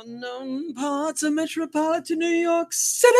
Unknown parts of metropolitan New York City.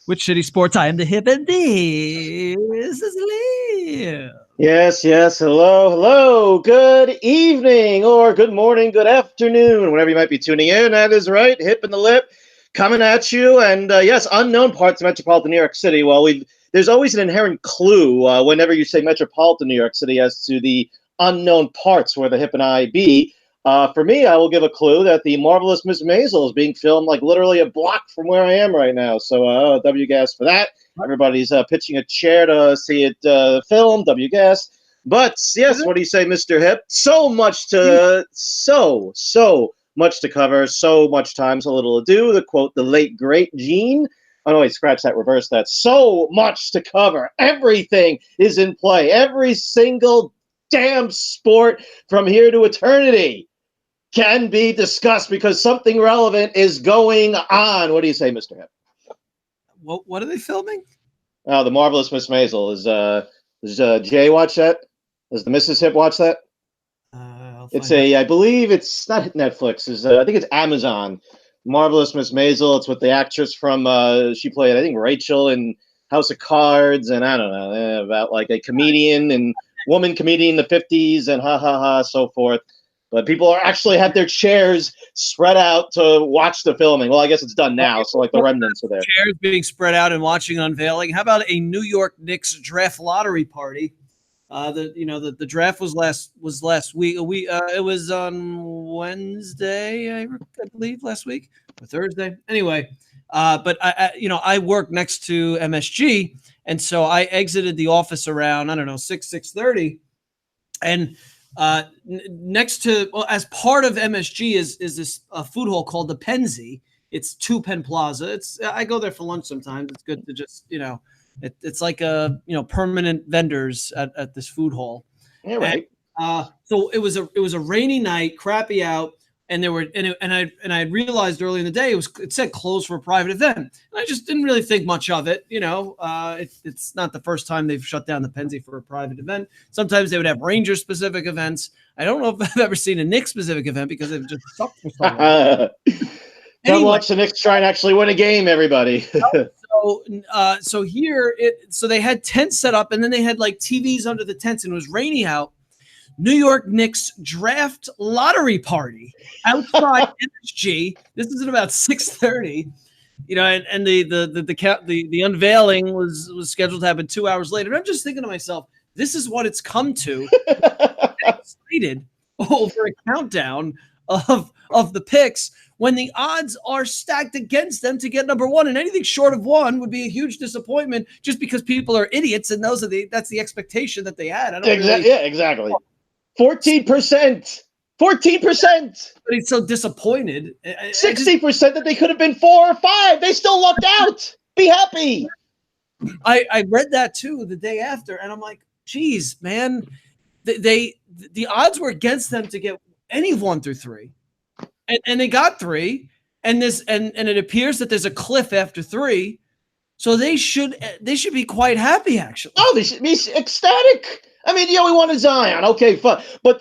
Which city sports? I am the hip and this is Lee. Yes. Hello. Good evening or good morning, good afternoon, whenever you might be tuning in. That is right. Hip and the lip coming at you. And yes, unknown parts of metropolitan New York City. Well, there's always an inherent clue whenever you say metropolitan New York City as to the unknown parts where the hip and I be. For me, I will give a clue that the Marvelous Miss Maisel is being filmed like literally a block from where I am right now. So W-gas for that. Everybody's pitching a chair to see it filmed, W-gas. But yes, what do you say, Mr. Hip? So much to cover, so much time, so little to do. To quote the late great Gene. Oh no, wait, scratch that, reverse that. So much to cover. Everything is in play. Every single damn sport from here to eternity can be discussed because something relevant is going on. What do you say, Mr. Hip? What are they filming? Oh, the Marvelous Miss Maisel. Does Jay watch that? Does the Mrs. Hip watch that? I believe it's not Netflix. I think it's Amazon. Marvelous Miss Maisel. It's with the actress from, she played, I think, Rachel in House of Cards, and I don't know, about like a comedian and woman comedian in the 50s and so forth. But people are actually have their chairs spread out to watch the filming. Well, I guess it's done now, so like the remnants are there. Chairs being spread out and watching unveiling. How about a New York Knicks draft lottery party? The draft was last week. It was on Wednesday, I believe, last week or Thursday. Anyway, but I work next to MSG, and so I exited the office around 6:30, and next to, well, as part of MSG is this food hall called the Penzi. It's 2 Penn Plaza. I go there for lunch sometimes. It's good to just it's like permanent vendors at this food hall. Yeah, right. And, so it was a rainy night, crappy out, and I realized early in the day it said closed for a private event. And I just didn't really think much of it. It's not the first time they've shut down the Penzi for a private event. Sometimes they would have Ranger specific events. I don't know if I've ever seen a Knicks specific event because they've just sucked for so long. Come watch the Knicks try and actually win a game, everybody. So here, so they had tents set up, and then they had like TVs under the tents, and it was rainy out. New York Knicks draft lottery party outside MSG. This is at about 6:30, and the unveiling was scheduled to happen 2 hours later. And I'm just thinking to myself, this is what it's come to. I'm excited over a countdown of the picks when the odds are stacked against them to get number one, and anything short of one would be a huge disappointment just because people are idiots, and that's the expectation that they had. Exactly. 14%. 14%. But he's so disappointed. 60% that they could have been 4 or 5. They still lucked out. Be happy. I read that too the day after, and I'm like, geez, man, the odds were against them to get any 1 through 3, and they got 3, and it appears that there's a cliff after 3, so they should be quite happy actually. Oh, they should be ecstatic. I mean, we wanted Zion. Okay, fine. But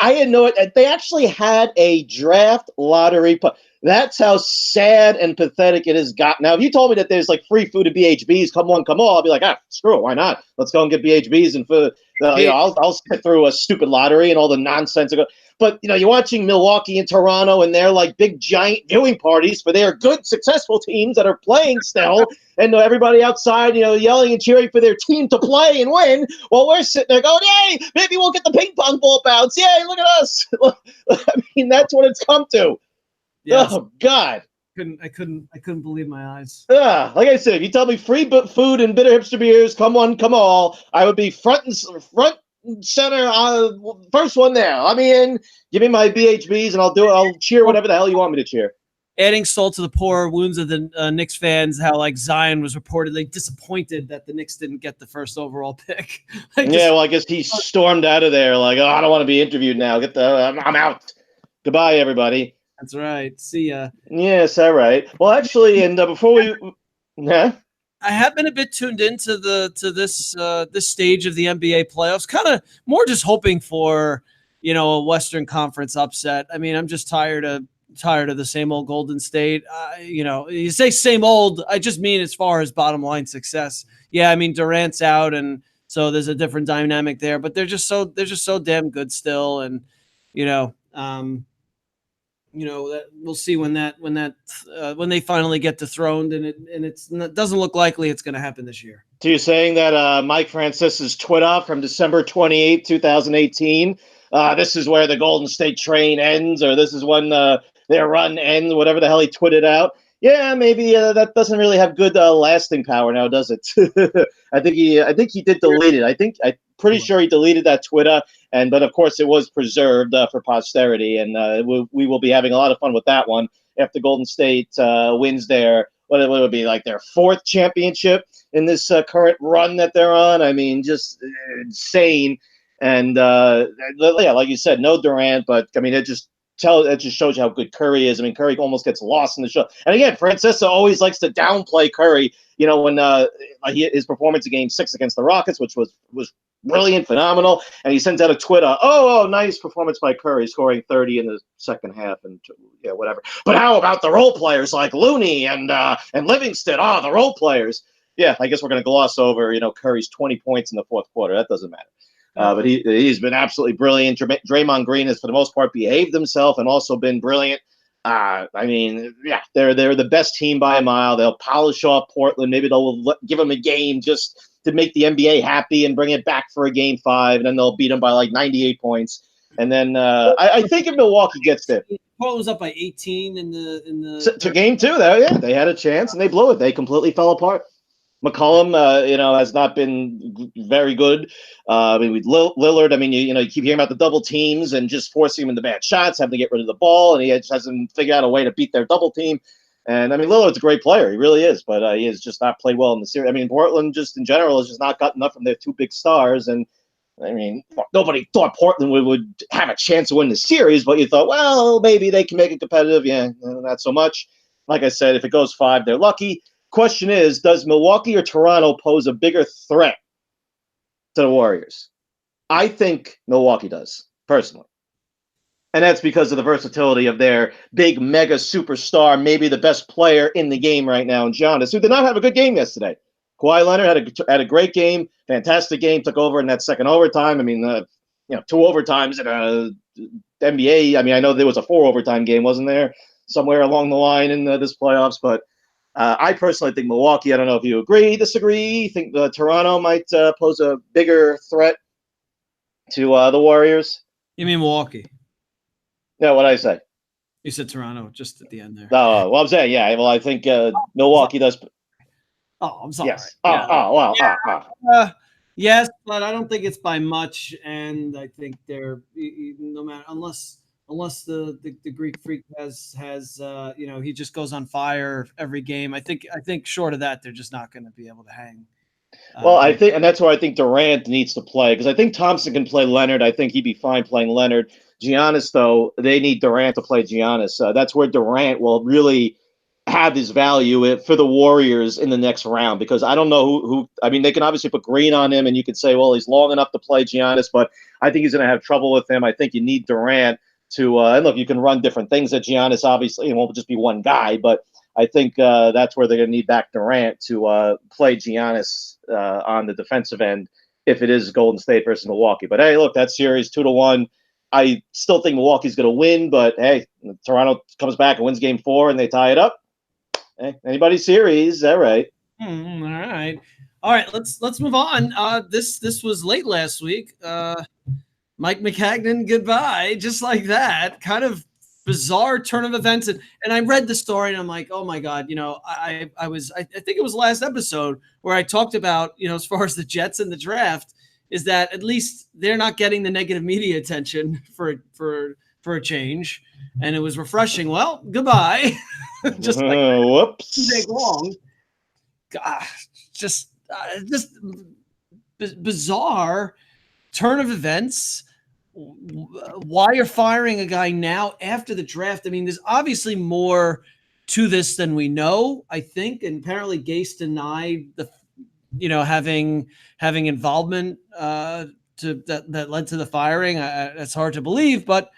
I didn't know it. They actually had a draft lottery. That's how sad and pathetic it has gotten. Now, if you told me that there's like free food at BHB's, come on, I'll be like, screw it, why not? Let's go and get BHB's and food. I'll sit through a stupid lottery and all the nonsense. But you're watching Milwaukee and Toronto, and they're like big giant viewing parties for their good, successful teams that are playing still, and everybody outside, yelling and cheering for their team to play and win, while we're sitting there going, "Yay, maybe we'll get the ping pong ball bounce! Yay, look at us!" I mean, that's what it's come to. Yes. Oh God. I couldn't believe my eyes. Like I said, if you tell me free food and bitter hipster beers, come all, I would be front center, first one there. Let me in, give me my BHBs, and I'll cheer whatever the hell you want me to cheer. Adding salt to the poor wounds of the Knicks fans, how like Zion was reportedly disappointed that the Knicks didn't get the first overall pick. I guess he stormed out of there like, I don't want to be interviewed now. I'm out. Goodbye, everybody. That's right. See ya. Yes, all right. Well, actually, and before we, I have been a bit tuned into this stage of the NBA playoffs, kind of more just hoping for a Western Conference upset. I mean, I'm just tired of the same old Golden State. You say same old, I just mean as far as bottom line success. Yeah, I mean Durant's out, and so there's a different dynamic there. But they're just so damn good still, and you know, that we'll see when they finally get dethroned, and it doesn't look likely it's going to happen this year. So you're saying that Mike Francis's Twitter from December 28th, 2018, this is where the Golden State train ends, or this is when their run ends, whatever the hell he tweeted out. Yeah, maybe that doesn't really have good lasting power now, does it? I think he did delete it. I'm pretty sure he deleted that Twitter, but of course it was preserved for posterity, and we will be having a lot of fun with that one after Golden State wins what would be like their fourth championship in this current run that they're on. I mean, just insane. And yeah, like you said, no Durant, but I mean, it just shows you how good Curry is. I mean, Curry almost gets lost in the show. And again, Francisco always likes to downplay Curry. When his performance in Game 6 against the Rockets, which was brilliant, phenomenal, and he sends out a Twitter, oh, nice performance by Curry, scoring 30 in the second half, and yeah, whatever. But how about the role players like Looney and Livingston? Oh, the role players. Yeah, I guess we're going to gloss over, Curry's 20 points in the fourth quarter. That doesn't matter. But he's been absolutely brilliant. Draymond Green has, for the most part, behaved himself and also been brilliant. I mean, yeah, they're the best team by a mile. They'll polish off Portland. Maybe they'll give them a game just to make the NBA happy and bring it back for a Game 5, and then they'll beat them by like 98 points. And then I think if Milwaukee gets there, Portland was up by 18 in the to Game 2, though, yeah, they had a chance and they blew it. They completely fell apart. McCollum, has not been very good. I mean, with Lillard, I mean, you keep hearing about the double teams and just forcing him into bad shots, having to get rid of the ball, and he just hasn't figured out a way to beat their double team. And I mean, Lillard's a great player, he really is, but he has just not played well in the series. I mean, Portland, just in general, has just not gotten enough from their two big stars. And I mean, nobody thought Portland would have a chance to win the series, but you thought, well, maybe they can make it competitive. Yeah, not so much. Like I said, if it goes 5, they're lucky. Question is, does Milwaukee or Toronto pose a bigger threat to the Warriors? I think Milwaukee does, personally. And that's because of the versatility of their big mega superstar, maybe the best player in the game right now, in Giannis, who did not have a good game yesterday. Kawhi Leonard had a great game, fantastic game, took over in that second overtime. I mean, 2 overtimes in a NBA. I mean, I know there was a 4 overtime game, wasn't there, somewhere along the line in this playoffs, but I personally think Milwaukee. I don't know if you agree, disagree. Think Toronto might pose a bigger threat to the Warriors. You mean Milwaukee? No, what did I say? You said Toronto just at the end there. Well, I'm saying, yeah. Well, I think Milwaukee does. Oh, I'm sorry. Yes. Well. Yes, but I don't think it's by much, and I think they're no matter unless the Greek freak has he just goes on fire every game. I think short of that, they're just not going to be able to hang. Well, I think, and that's where I think Durant needs to play, because I think Thompson can play Leonard. I think he'd be fine playing Leonard. Giannis, though, they need Durant to play Giannis. That's where Durant will really have his value for the Warriors in the next round, because I don't know who. I mean, they can obviously put Green on him, and you could say, well, he's long enough to play Giannis, but I think he's going to have trouble with him. I think you need Durant to and look, you can run different things at Giannis. Obviously, it won't just be one guy, but I think that's where they're going to need back Durant to play Giannis on the defensive end if it is Golden State versus Milwaukee. But hey, look, that series 2-1. I still think Milwaukee's going to win, but hey, Toronto comes back and wins Game 4 and they tie it up. Hey, anybody's series, all right. All right. Let's move on. This was late last week. Mike Maccagnan, goodbye, just like that. Kind of bizarre turn of events, and I read the story and I'm like, oh my god, I think it was last episode where I talked about, as far as the Jets and the draft, is that at least they're not getting the negative media attention for a change, and it was refreshing. Well, goodbye. Just like whoops. Take long. Gosh, just bizarre turn of events. Why you're firing a guy now after the draft? I mean, there's obviously more to this than we know, I think, and apparently Gase denied having involvement that led to the firing. It's hard to believe, but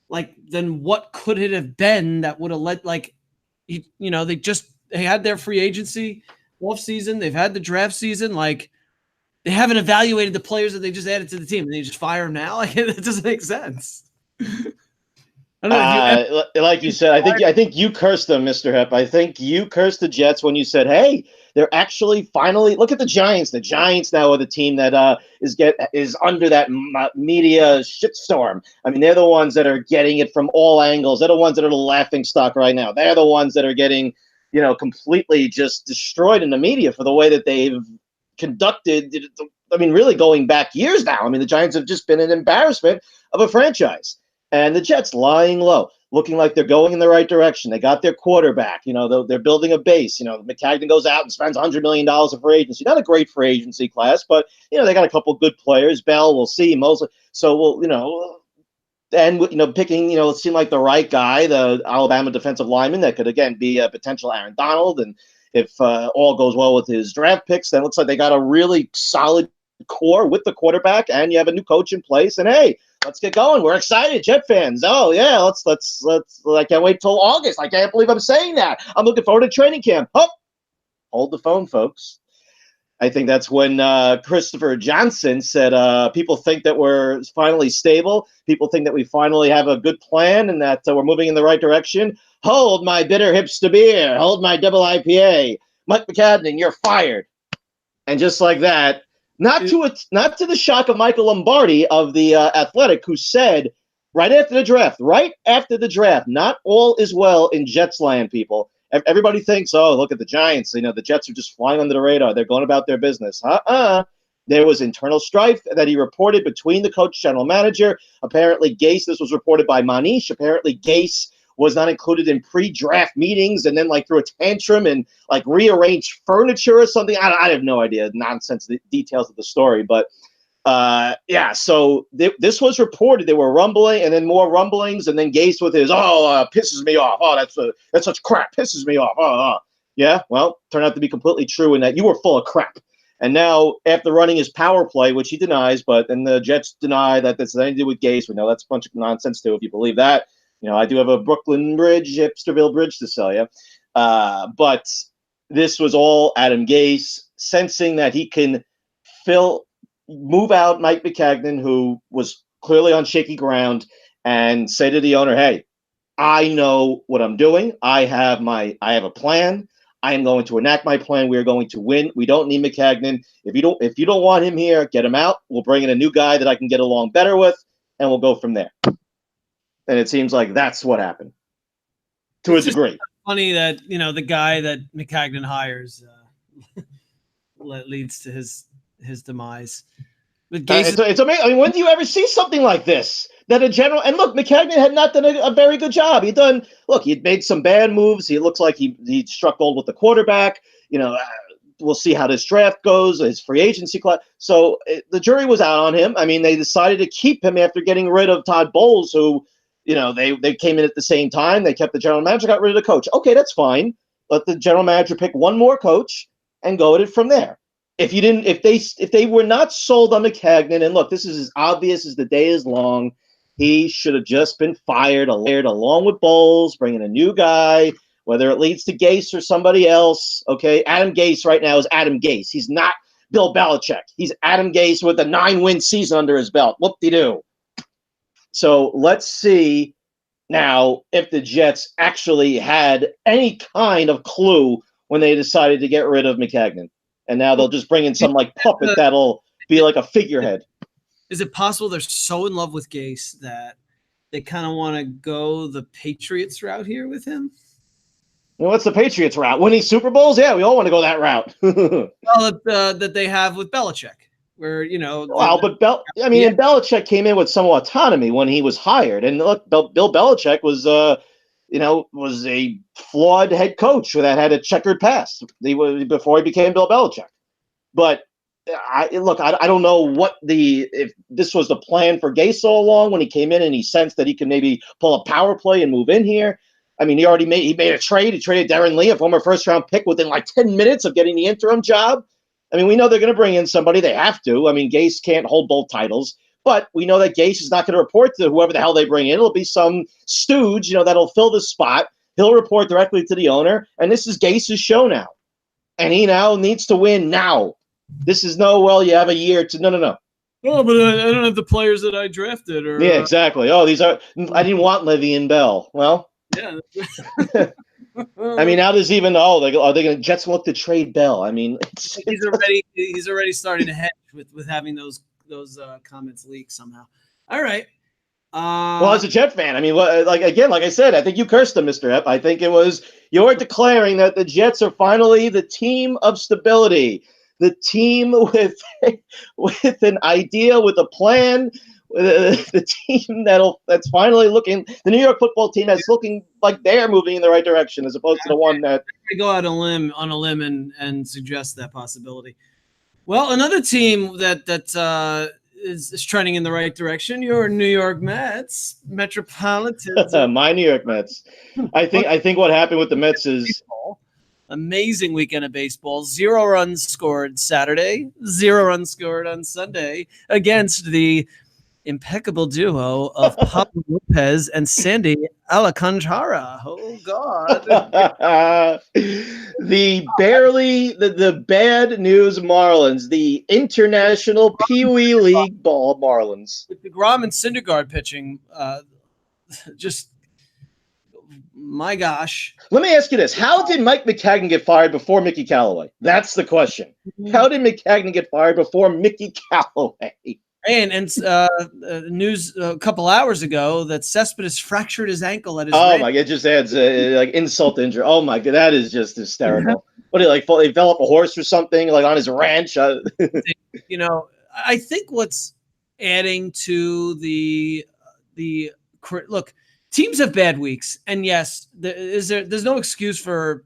like, then what could it have been that would have led, like, they had their free agency off season, they've had the draft season, like they haven't evaluated the players that they just added to the team, and they just fire them now. Like, it doesn't make sense. I don't know if you ever Like you said, I think you cursed them, Mr. Hep. I think you cursed the Jets when you said, "Hey, they're actually finally look at the Giants. The Giants now are the team that is under that media shitstorm. I mean, they're the ones that are getting it from all angles. They're the ones that are the laughing stock right now. They're the ones that are getting, completely just destroyed in the media for the way that they've conducted. I mean, really going back years now. I mean, the Giants have just been an embarrassment of a franchise. And the Jets lying low, looking like they're going in the right direction. They got their quarterback. They're building a base. McCagnon goes out and spends $100 million of free agency. Not a great free agency class, but, they got a couple good players. Bell, we'll see. Mosley. So, picking, it seemed like the right guy, the Alabama defensive lineman that could, again, be a potential Aaron Donald. And if all goes well with his draft picks, then it looks like they got a really solid core with the quarterback, and you have a new coach in place. And, hey, let's get going. We're excited, Jet fans. Oh yeah, let's. I can't wait till August. I can't believe I'm saying that. I'm looking forward to training camp. Oh, hold the phone, folks. I think that's when Christopher Johnson said, people think that we're finally stable. People think that we finally have a good plan and that we're moving in the right direction. Hold my bitter hipster beer. Hold my double IPA. Mike McCagnon, you're fired. And just like that, not to the shock of Michael Lombardi of the Athletic, who said right after the draft, not all is well in Jets land, people. Everybody thinks, oh, look at the Giants. The Jets are just flying under the radar. They're going about their business. There was internal strife that he reported between the coach, general manager. Apparently, Gase, this was reported by Manish. Apparently, Gase was not included in pre-draft meetings and then threw a tantrum and rearranged furniture or something. I have no idea, nonsense, the details of the story. But so this was reported. They were rumbling and then more rumblings. And then Gase with his, pisses me off. Oh, that's such crap. Pisses me off. Yeah, well, turned out to be completely true in that you were full of crap. And now, after running his power play, which he denies, but then the Jets deny that this has anything to do with Gase. We know that's a bunch of nonsense, too, if you believe that. I do have a Brooklyn Bridge, Hipsterville Bridge to sell you. But this was all Adam Gase sensing that he can move out Mike McCagnon, who was clearly on shaky ground, and say to the owner, hey, I know what I'm doing. I have a plan. I am going to enact my plan. We are going to win. We don't need McCagnon. If you don't want him here, get him out. We'll bring in a new guy that I can get along better with, and we'll go from there. And it seems like that's what happened to a degree. Funny that, the guy that McCagnon hires leads to his demise. But it's amazing. I mean, when do you ever see something like this? That a general, and look, McCagnon had not done a very good job. He'd made some bad moves. He looks like he struck gold with the quarterback. We'll see how this draft goes, his free agency class. So the jury was out on him. I mean, they decided to keep him after getting rid of Todd Bowles, who, they came in at the same time. They kept the general manager, got rid of the coach. Okay, that's fine. Let the general manager pick one more coach and go at it from there. If they were not sold on McCagnon, and look, this is as obvious as the day is long, he should have just been fired along with Bowles, bringing a new guy, whether it leads to Gase or somebody else. Okay, Adam Gase right now is Adam Gase. He's not Bill Belichick. He's Adam Gase with a 9-win season under his belt. Whoop-de-doo. So let's see now if the Jets actually had any kind of clue when they decided to get rid of McCagnon. And now they'll just bring in some puppet that'll be like a figurehead. Is it possible they're so in love with Gase that they kind of want to go the Patriots route here with him? What's the Patriots route? Winning Super Bowls? Yeah, we all want to go that route. Well, that they have with Belichick, where and Belichick came in with some autonomy when he was hired, and look, Bill Belichick was a flawed head coach that had a checkered past before he became Bill Belichick. But I don't know if this was the plan for Gase all along when he came in and he sensed that he could maybe pull a power play and move in here. I mean, he made a trade. He traded Darren Lee, a former first-round pick, within 10 minutes of getting the interim job. I mean, we know they're going to bring in somebody. They have to. I mean, Gase can't hold both titles. But we know that Gase is not going to report to whoever the hell they bring in. It'll be some stooge, that'll fill the spot. He'll report directly to the owner. And this is Gase's show now. And he now needs to win now. This is you have a year to. No. Oh, but I don't have the players that I drafted. Yeah, exactly. I didn't want Le'Veon Bell. Well, yeah. I mean, now there's even are they going to Jets look to trade Bell? I mean, he's already starting to hedge with having those comments leak somehow. All right. Well, as a Jet fan, I mean, like I said, I think you cursed them, Mr. Epp. I think it was you're declaring that the Jets are finally the team of stability, the team with an idea, with a plan, the team that's finally looking. The New York football team that's looking like they're moving in the right direction, as opposed to the one that I go out on a limb and suggest that possibility. Well, another team that is trending in the right direction. Your New York Mets, Metropolitans. My New York Mets. I think what happened with the Mets is amazing weekend of baseball. 0 runs scored Saturday, 0 runs scored on Sunday against the impeccable duo of Pablo Lopez and Sandy Alcantara. Oh God! the bad news Marlins, the International Pee Wee League Ball Marlins. With DeGrom and Syndergaard pitching, just my gosh. Let me ask you this: how did Mike Maccagnan get fired before Mickey Callaway? That's the question. How did Maccagnan get fired before Mickey Callaway? And news a couple hours ago that Cespedes fractured his ankle at his. Oh my! It just adds like insult to injury. Oh my God, that is just hysterical. What he he fell off a horse or something like on his ranch? I think what's adding to the look, teams have bad weeks, and yes, there's no excuse for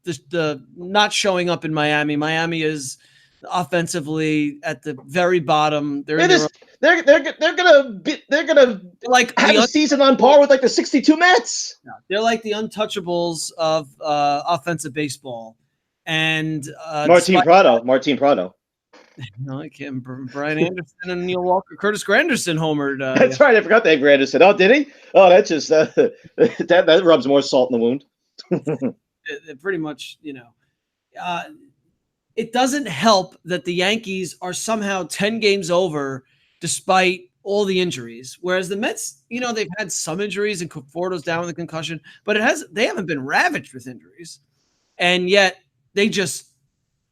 the not showing up in Miami. Miami is offensively at the very bottom. They're gonna like have a season on par with like the 62 Mets. They're like the untouchables of offensive baseball. And Martin Prado. No, I can't. Brian Anderson and Neil Walker, Curtis Granderson homered. That's right. I forgot that Granderson. Oh, did he? Oh, that's just that rubs more salt in the wound. It pretty much, it doesn't help that the Yankees are somehow 10 games over despite all the injuries. Whereas the Mets, they've had some injuries and Conforto's down with a concussion, but they haven't been ravaged with injuries. And yet they're just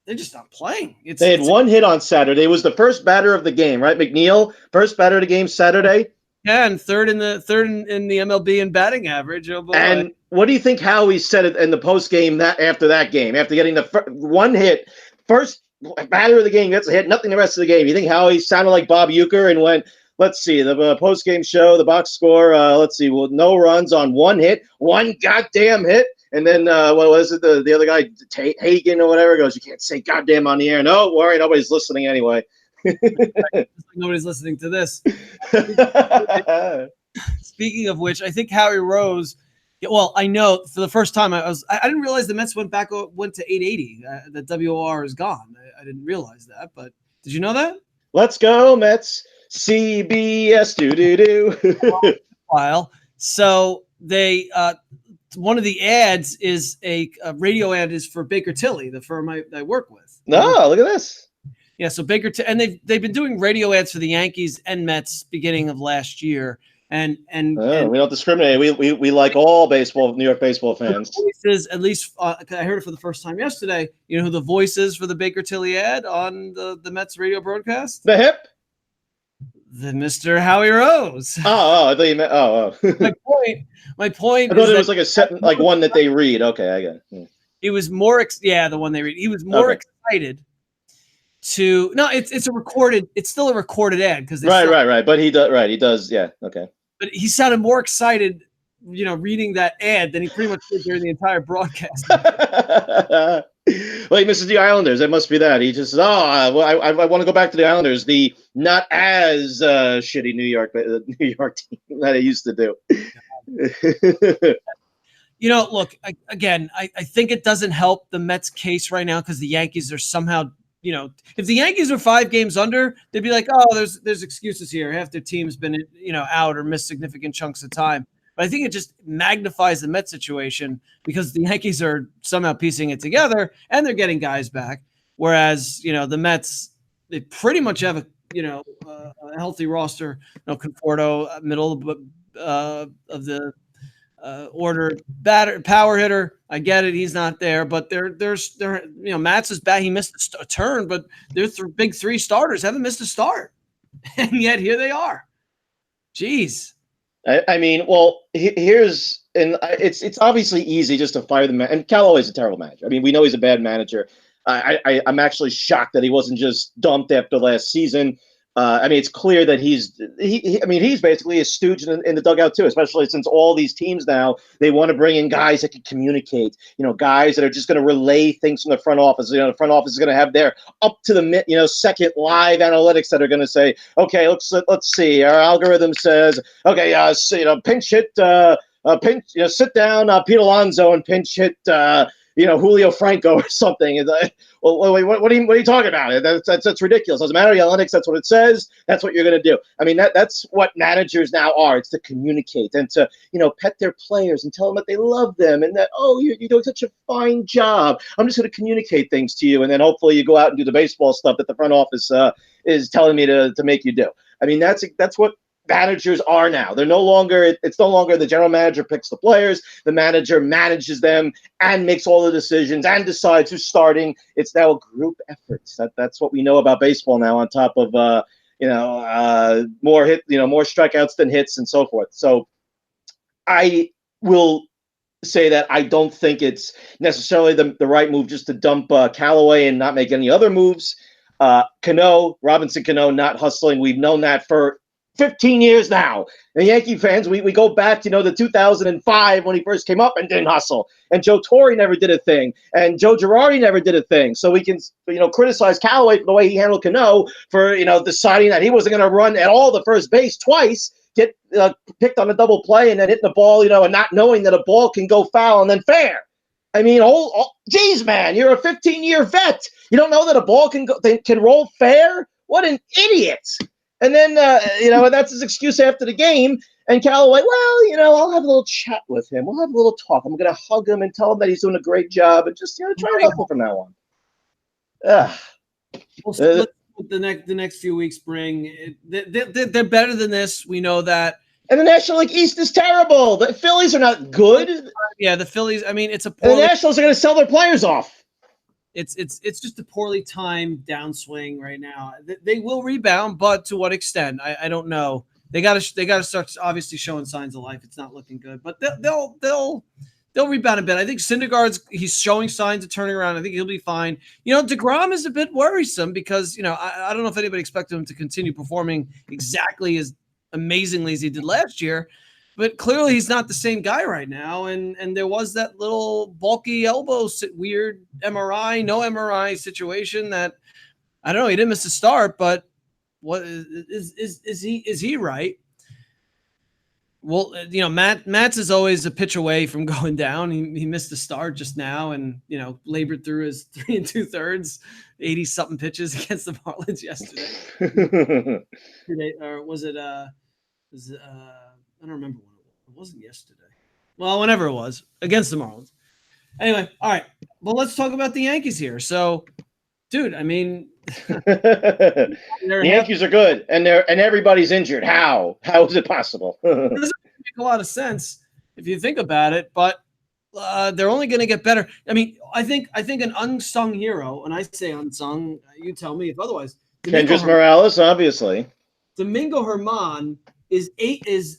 not playing. They had one hit on Saturday. It was the first batter of the game, right? McNeil, first batter of the game Saturday. Yeah, and third in the MLB in batting average. Oh boy. And what do you think Howie said in the post game after that game, after getting the one hit, first batter of the game, gets a hit, nothing the rest of the game? You think Howie sounded like Bob Uecker and went, let's see, the post game show, the box score, let's see, well, no runs on one hit, one goddamn hit. And then what was it? The other guy, Hagen or whatever, goes, you can't say goddamn on the air. No, worry, nobody's listening anyway. Nobody's listening to this. Speaking of which, I think Howie Rose. Well, I know for the first time I didn't realize the Mets went to 880. That WOR is gone. I didn't realize that, but did you know that? Let's go Mets. CBS do. While so they one of the ads is a radio ad is for Baker Tilly, the firm I work with. No, look at this. Yeah, so and they've been doing radio ads for the Yankees and Mets beginning of last year. And we don't discriminate. We like all baseball, New York baseball fans. Voices, at least I heard it for the first time yesterday. You know who the voice is for the Baker Tilly ad on the Mets radio broadcast? The Hip? The Mr. Howie Rose. Oh, I thought you meant. My point. I thought it was like a set, like one that they read. Okay, I got it. Yeah. He was more. The one they read. He was more excited. It's a recorded. It's still a recorded ad because right. But he does. Right, he does. Yeah. Okay. But he sounded more excited, reading that ad than he pretty much did during the entire broadcast. Well, he misses the Islanders. That must be that. He just says, I want to go back to the Islanders, the not as shitty New York team that I used to do. Look, I think it doesn't help the Mets case right now because the Yankees are somehow if the Yankees were 5 games under, they'd be like, oh, there's excuses here. Half their team's been, out or missed significant chunks of time. But I think it just magnifies the Mets situation because the Yankees are somehow piecing it together and they're getting guys back. Whereas, the Mets, they pretty much have a healthy roster. Conforto, middle of the order power hitter. I get it. He's not there, but there's Matz is bad. He missed a turn, but their big 3 starters haven't missed a start, and yet here they are. Jeez. I mean, well, here's and it's obviously easy just to fire the man. And Callaway's a terrible manager. I mean, we know he's a bad manager. I'm actually shocked that he wasn't just dumped after last season. I mean, it's clear that he's basically a stooge in the dugout too, especially since all these teams now, they want to bring in guys that can communicate, guys that are just going to relay things from the front office. The front office is going to have their up to the second live analytics that are going to say, okay, let's see. Our algorithm says, okay, pinch hit, sit down, Pete Alonso, and pinch hit, Julio Franco or something. Well, wait, what are you talking about? That's ridiculous. Doesn't matter. Analytics, that's what it says. That's what you're going to do. I mean, that's what managers now are. It's to communicate and to, pet their players and tell them that they love them and that, you're doing such a fine job. I'm just going to communicate things to you. And then hopefully you go out and do the baseball stuff that the front office is telling me to make you do. I mean, that's what managers are now. It's no longer the general manager picks the players. The manager manages them and makes all the decisions and decides who's starting. It's now a group effort. That's what we know about baseball now, on top of more strikeouts than hits and so forth. So I will say that I don't think it's necessarily the right move just to dump Callaway and not make any other moves. Robinson Cano not hustling. We've known that for 15 years now. And Yankee fans, we go back to the 2005 when he first came up and didn't hustle. And Joe Torre never did a thing. And Joe Girardi never did a thing. So we can criticize Callaway for the way he handled Cano for deciding that he wasn't going to run at all the first base twice, get picked on a double play, and then hitting the ball, and not knowing that a ball can go foul and then fair. I mean, geez, man, you're a 15-year vet. You don't know that a ball can roll fair? What an idiot! And then, and that's his excuse after the game. And Callaway, I'll have a little chat with him. We'll have a little talk. I'm going to hug him and tell him that he's doing a great job and just, try to hustle from now on. The next few weeks bring. They're better than this. We know that. And the National League East is terrible. The Phillies are not good. Yeah, the Phillies. I mean, it's a. And the Nationals are going to sell their players off. It's just a poorly timed downswing right now. They will rebound, but to what extent? I don't know. They got to start obviously showing signs of life. It's not looking good, but they'll rebound a bit. I think he's showing signs of turning around. I think he'll be fine. DeGrom is a bit worrisome because I don't know if anybody expected him to continue performing exactly as amazingly as he did last year. But clearly he's not the same guy right now. And there was that little bulky elbow weird no MRI situation that, I don't know, he didn't miss a start, but what is he right? Well, Matz is always a pitch away from going down. He missed a start just now and, labored through his 3 2/3, 80-something pitches against the Marlins yesterday. Or was it I don't remember when it was. It wasn't yesterday. Well, whenever it was, against the Marlins. Anyway, all right. Well, let's talk about the Yankees here. So, dude, I mean, the Yankees are good, and everybody's injured. How is it possible? It doesn't make a lot of sense if you think about it, but they're only going to get better. I mean, I think an unsung hero, and I say unsung, you tell me if otherwise. Kendrys Morales, obviously. Domingo Germán is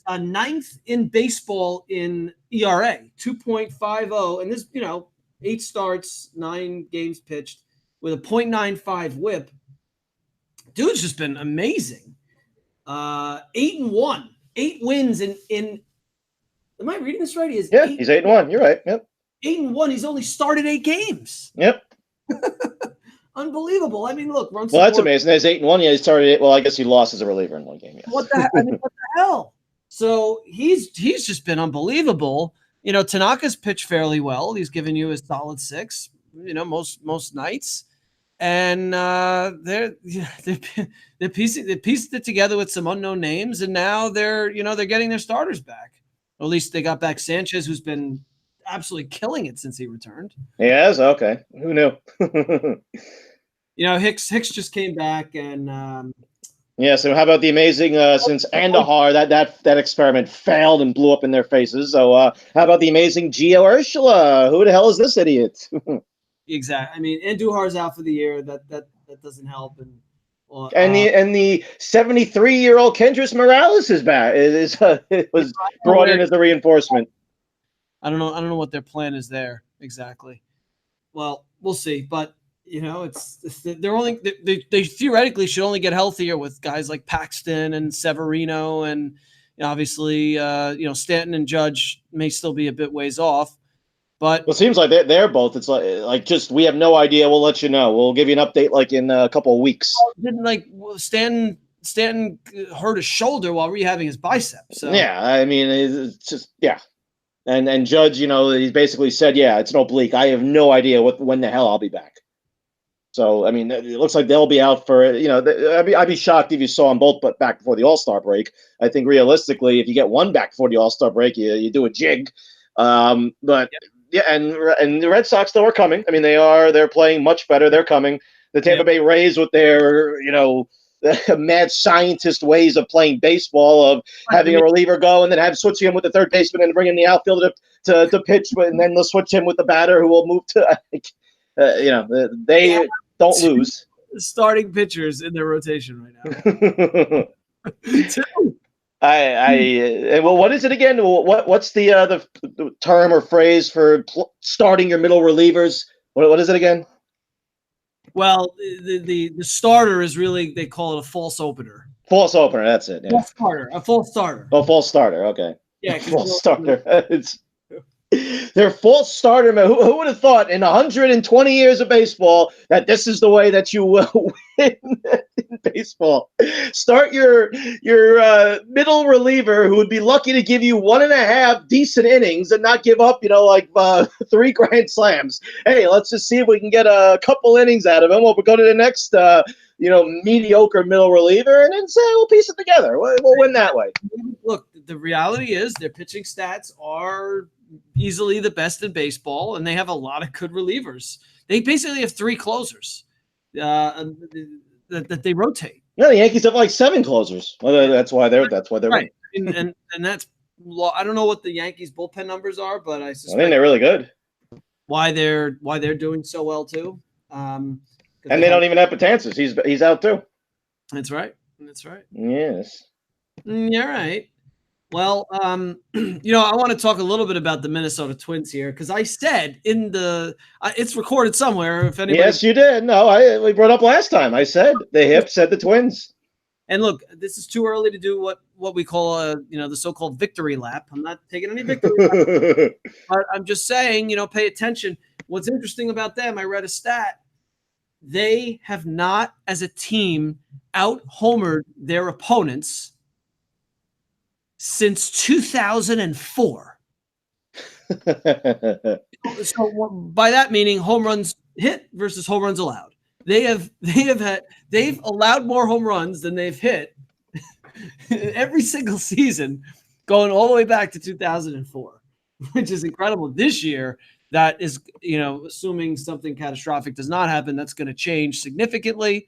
9th in baseball in ERA, 2.50, and this 8 starts, 9 games pitched with a .95 WHIP. Dude's just been amazing. 8-1, 8 wins in. Am I reading this right? He's 8-1. You're right. Yep. 8-1. He's only started 8 games. Yep. Unbelievable. I mean, look. Well, that's amazing. There's 8-1. Yeah, he started it. Well, I guess he lost as a reliever in one game. Yes. What the hell? So he's just been unbelievable. Tanaka's pitched fairly well. He's given you a solid 6. Most nights, and they're pieced it together with some unknown names, and now they're getting their starters back. Or at least they got back Sanchez, who's been absolutely killing it since he returned. Yes, okay. Who knew? Hicks just came back, and Yeah, so how about the amazing since Andahar that experiment failed and blew up in their faces. So how about the amazing Gio Urshela? Who the hell is this idiot? exactly. I mean, Andujar's out for the year. That doesn't help, and the 73-year-old Kendrys Morales is back. It was brought in as a reinforcement. I don't know what their plan is there exactly. Well, we'll see, but they're only they theoretically should only get healthier with guys like Paxton and Severino, and obviously Stanton and Judge may still be a bit ways off. But it seems like they're both. It's like just we have no idea. We'll let you know. We'll give you an update like in a couple of weeks. Didn't Stanton hurt his shoulder while rehabbing his bicep. So yeah, I mean it's just And Judge, he basically said, yeah, it's an oblique. I have no idea when the hell I'll be back. So, I mean, it looks like they'll be out for, I'd be shocked if you saw them both but back before the All-Star break. I think realistically, if you get one back before the All-Star break, you do a jig. But yeah, and the Red Sox still are coming. I mean, they're playing much better. They're coming. The Tampa Bay Rays with their, mad scientist ways of playing baseball, of having a reliever go and then switching him with the third baseman and bringing the outfielder to pitch, and then they'll switch him with the batter who will move to, they don't lose. Starting pitchers in their rotation right now. Well, what is it again? What's the term or phrase for starting your middle relievers? What is it again? Well, the starter is really, they call it a false opener. False opener, that's it. Yeah. A false starter. Oh, false starter. Okay. Yeah, false starter. Their false starter. Man, who would have thought in 120 years of baseball that this is the way that you will win in baseball? Start your middle reliever who would be lucky to give you 1.5 decent innings and not give up, 3 grand slams. Hey, let's just see if we can get a couple innings out of him. We'll go to the next, mediocre middle reliever, and then say we'll piece it together. We'll win that way. Look, the reality is their pitching stats are easily the best in baseball, and they have a lot of good relievers. They basically have 3 closers that they rotate. No, the Yankees have like 7 closers. Well, that's why they're right. And that's, I don't know what the Yankees bullpen numbers are, but I suspect they're really good. Why they're doing so well too. And they don't even have Betances. He's out too. That's right. Yes. You're right. Well, I want to talk a little bit about the Minnesota Twins here, because I said in it's recorded somewhere. If anybody, yes, you did. No, we brought up last time. I said the hip said the Twins. And look, this is too early to do what we call the so-called victory lap. I'm not taking any victory lap, but I'm just saying, pay attention. What's interesting about them? I read a stat. They have not, as a team, out-homered their opponents since 2004. So by that meaning, home runs hit versus home runs allowed. They've allowed more home runs than they've hit every single season, going all the way back to 2004, which is incredible. This year, that is, assuming something catastrophic does not happen, that's going to change significantly.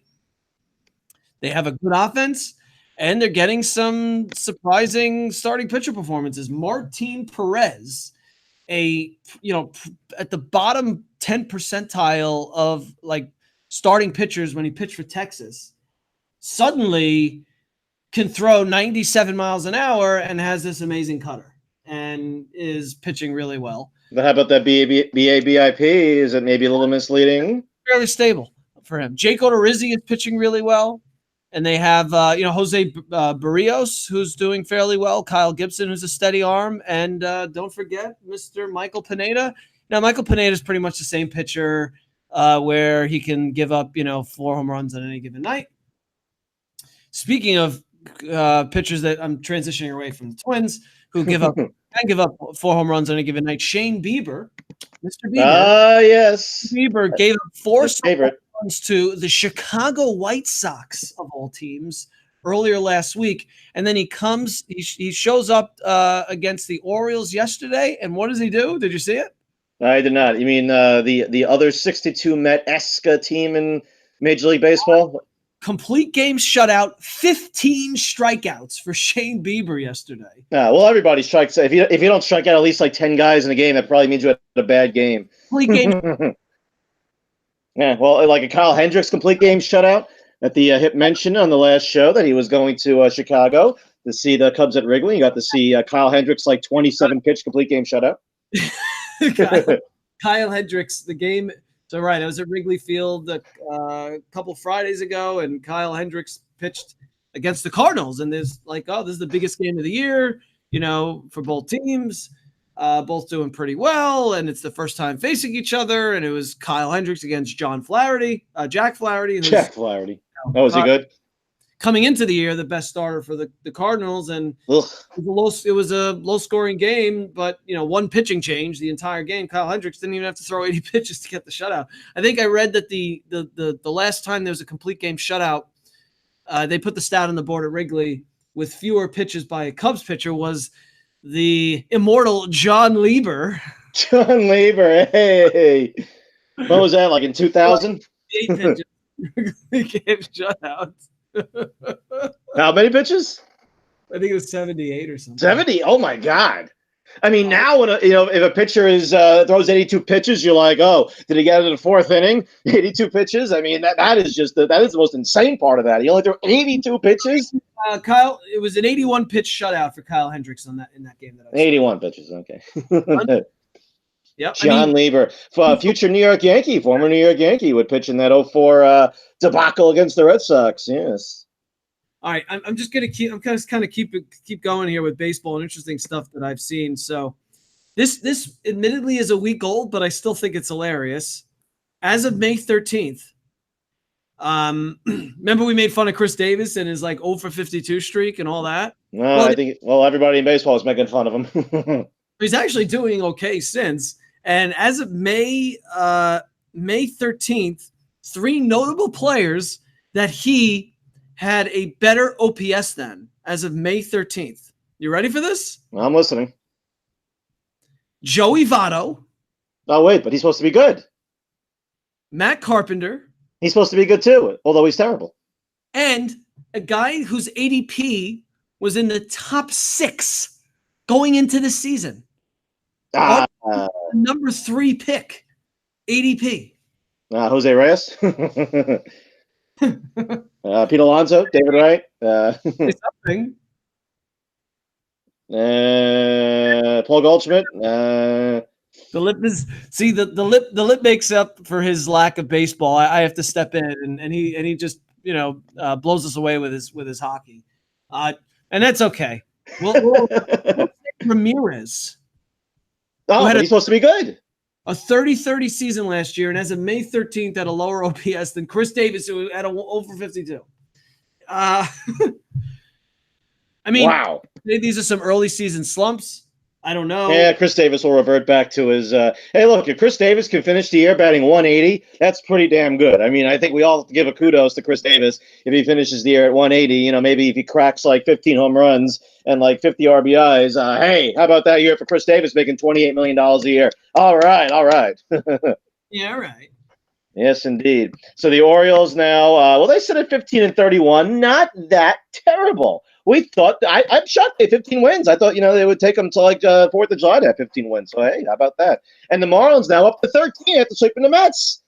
They have a good offense, and they're getting some surprising starting pitcher performances. Martin Perez, at the bottom 10 percentile of starting pitchers when he pitched for Texas, suddenly can throw 97 miles an hour and has this amazing cutter and is pitching really well. But how about that BABIP? Is it maybe a little misleading? Fairly stable for him. Jake Odorizzi is pitching really well. And they have, Jose Barrios, who's doing fairly well. Kyle Gibson, who's a steady arm. And don't forget Mr. Michael Pineda. Now, Michael Pineda is pretty much the same pitcher where he can give up, 4 home runs on any given night. Speaking of pitchers that I'm transitioning away from the Twins, who give up 4 home runs on a given night, Shane Bieber. Mr. Bieber. Yes. Bieber gave up 4 favorite. runs to the Chicago White Sox of all teams earlier last week, and then he shows up against the Orioles yesterday, and what does he do? Did you see it? I did not. You mean the other 62 Met-esque team in Major League Baseball? Complete game shutout, 15 strikeouts for Shane Bieber yesterday. Well, everybody strikes. If you don't strike out at least like 10 guys in a game, that probably means you had a bad game. Complete game. Yeah, well, like a Kyle Hendricks complete game shutout that the Hip mentioned on the last show that he was going to Chicago to see the Cubs at Wrigley. You got to see Kyle Hendricks like 27 pitch complete game shutout. Kyle Hendricks, the game. So right, I was at Wrigley Field a couple Fridays ago, and Kyle Hendricks pitched against the Cardinals, and there's like, oh, this is the biggest game of the year, for both teams, both doing pretty well, and it's the first time facing each other, and it was Kyle Hendricks against Jack Flaherty. Jack Flaherty. Oh, was he good? Coming into the year, the best starter for the Cardinals, and it was a low-scoring game, but one pitching change the entire game. Kyle Hendricks didn't even have to throw 80 pitches to get the shutout. I think I read that the last time there was a complete game shutout, they put the stat on the board at Wrigley with fewer pitches by a Cubs pitcher was the immortal John Lieber. John Lieber, hey, what was that like in 2000? 8 pitches. Game shutouts. How many pitches? I think it was 78 or something. 70? Oh my God! I mean, now when if a pitcher throws 82 pitches, you're like, oh, did he get it in the fourth inning? 82 pitches. I mean, that is the most insane part of that. He only threw 82 pitches. Kyle, it was an 81 pitch shutout for Kyle Hendricks in that game. 81 pitches. Okay. Yep. John Lieber, future New York Yankee, former New York Yankee, would pitch in that 04 debacle against the Red Sox. Yes. All right, I'm just gonna keep going here with baseball and interesting stuff that I've seen. So, this admittedly is a week old, but I still think it's hilarious. As of May 13th, remember we made fun of Chris Davis and his like 0 for 52 streak and all that. No, I think everybody in baseball is making fun of him. He's actually doing okay since. And as of May 13th, 3 notable players that he had a better OPS than as of May 13th. You ready for this? I'm listening. Joey Votto. Oh, wait, but he's supposed to be good. Matt Carpenter. He's supposed to be good too, although he's terrible. And a guy whose ADP was in the top 6 going into the season. Number 3 pick, ADP. Jose Reyes. Pete Alonso, David Wright. Something. Paul Goldschmidt. The lip is the lip makes up for his lack of baseball. I have to step in, and he just blows us away with his hockey, and that's okay. We'll Ramirez. Oh, he's supposed to be good. A 30-30 season last year, and as of May 13th, had a lower OPS than Chris Davis, who had a 0 for 52. I mean, wow. These are some early season slumps. I don't know. Yeah, Chris Davis will revert back to his hey, look, if Chris Davis can finish the year batting 180, that's pretty damn good. I mean, I think we all give a kudos to Chris Davis if he finishes the year at 180. Maybe if he cracks like 15 home runs and like 50 RBIs. Hey, how about that year for Chris Davis making $28 million a year? All right. Yeah, all right. Yes, indeed. So the Orioles now, they sit at 15-31. Not that terrible. We thought, I'm shocked they had 15 wins. I thought, they would take them to like 4th of July to have 15 wins. So, hey, how about that? And the Marlins now up to 13 after sweeping the Mets.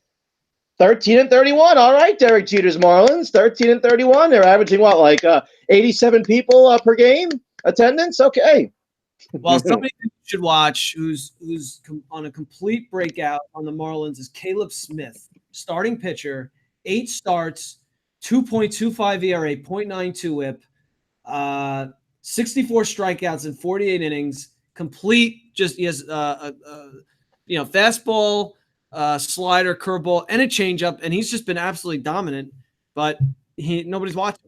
13-31. All right, Derek Jeter's Marlins. 13-31. They're averaging what, like 87 people per game attendance? Okay. Well, somebody you should watch who's on a complete breakout on the Marlins is Caleb Smith, starting pitcher, 8 starts, 2.25 ERA, 0.92 WHIP. 64 strikeouts in 48 innings, complete. He has fastball, slider, curveball, and a changeup, and he's just been absolutely dominant. But nobody's watching.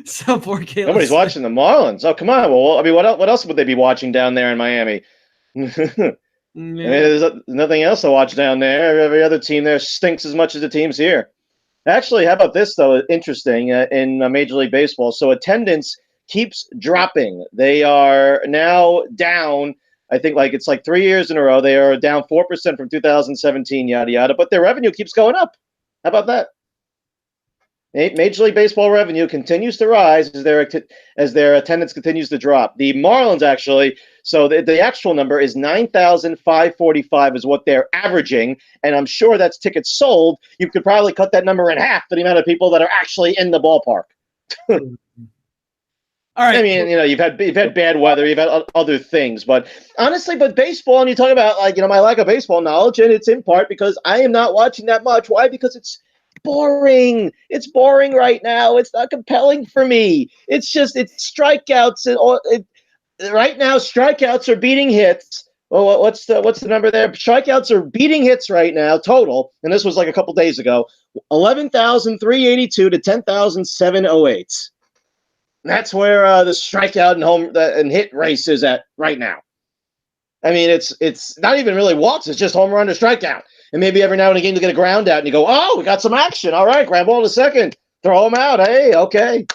So poor Caleb. Nobody's watching the Marlins. Oh, come on. Well, I mean, what else would they be watching down there in Miami? I mean, Yeah. there's nothing else to watch down there. Every other team there stinks as much as the teams here. Actually, how about this though? Interesting in Major League Baseball. So attendance keeps dropping. They are now down. I think like it's like 3 years in a row. They are down 4% from 2017. Yada yada. But their revenue keeps going up. How about that? Major League Baseball revenue continues to rise as their attendance continues to drop. The Marlins actually, so the actual number is 9,545 is what they're averaging, and I'm sure that's tickets sold. You could probably cut that number in half for the amount of people that are actually in the ballpark. All I right. mean, you've had bad weather, you've had other things, but honestly, but baseball, and you talk about like my lack of baseball knowledge, and it's in part because I am not watching that much. Why? Because it's boring. It's boring right now. It's not compelling for me. It's strikeouts and right now strikeouts are beating hits. Well, what's the number there? Strikeouts are beating hits right now total, and this was like a couple days ago. 11,382 to 10,708. That's where the strikeout and home and hit race is at right now. I mean, it's not even really walks. It's just home run to strikeout. And maybe every now and again you get a ground out and you go, oh, we got some action. All right, grab ball to second, throw him out. Hey, okay.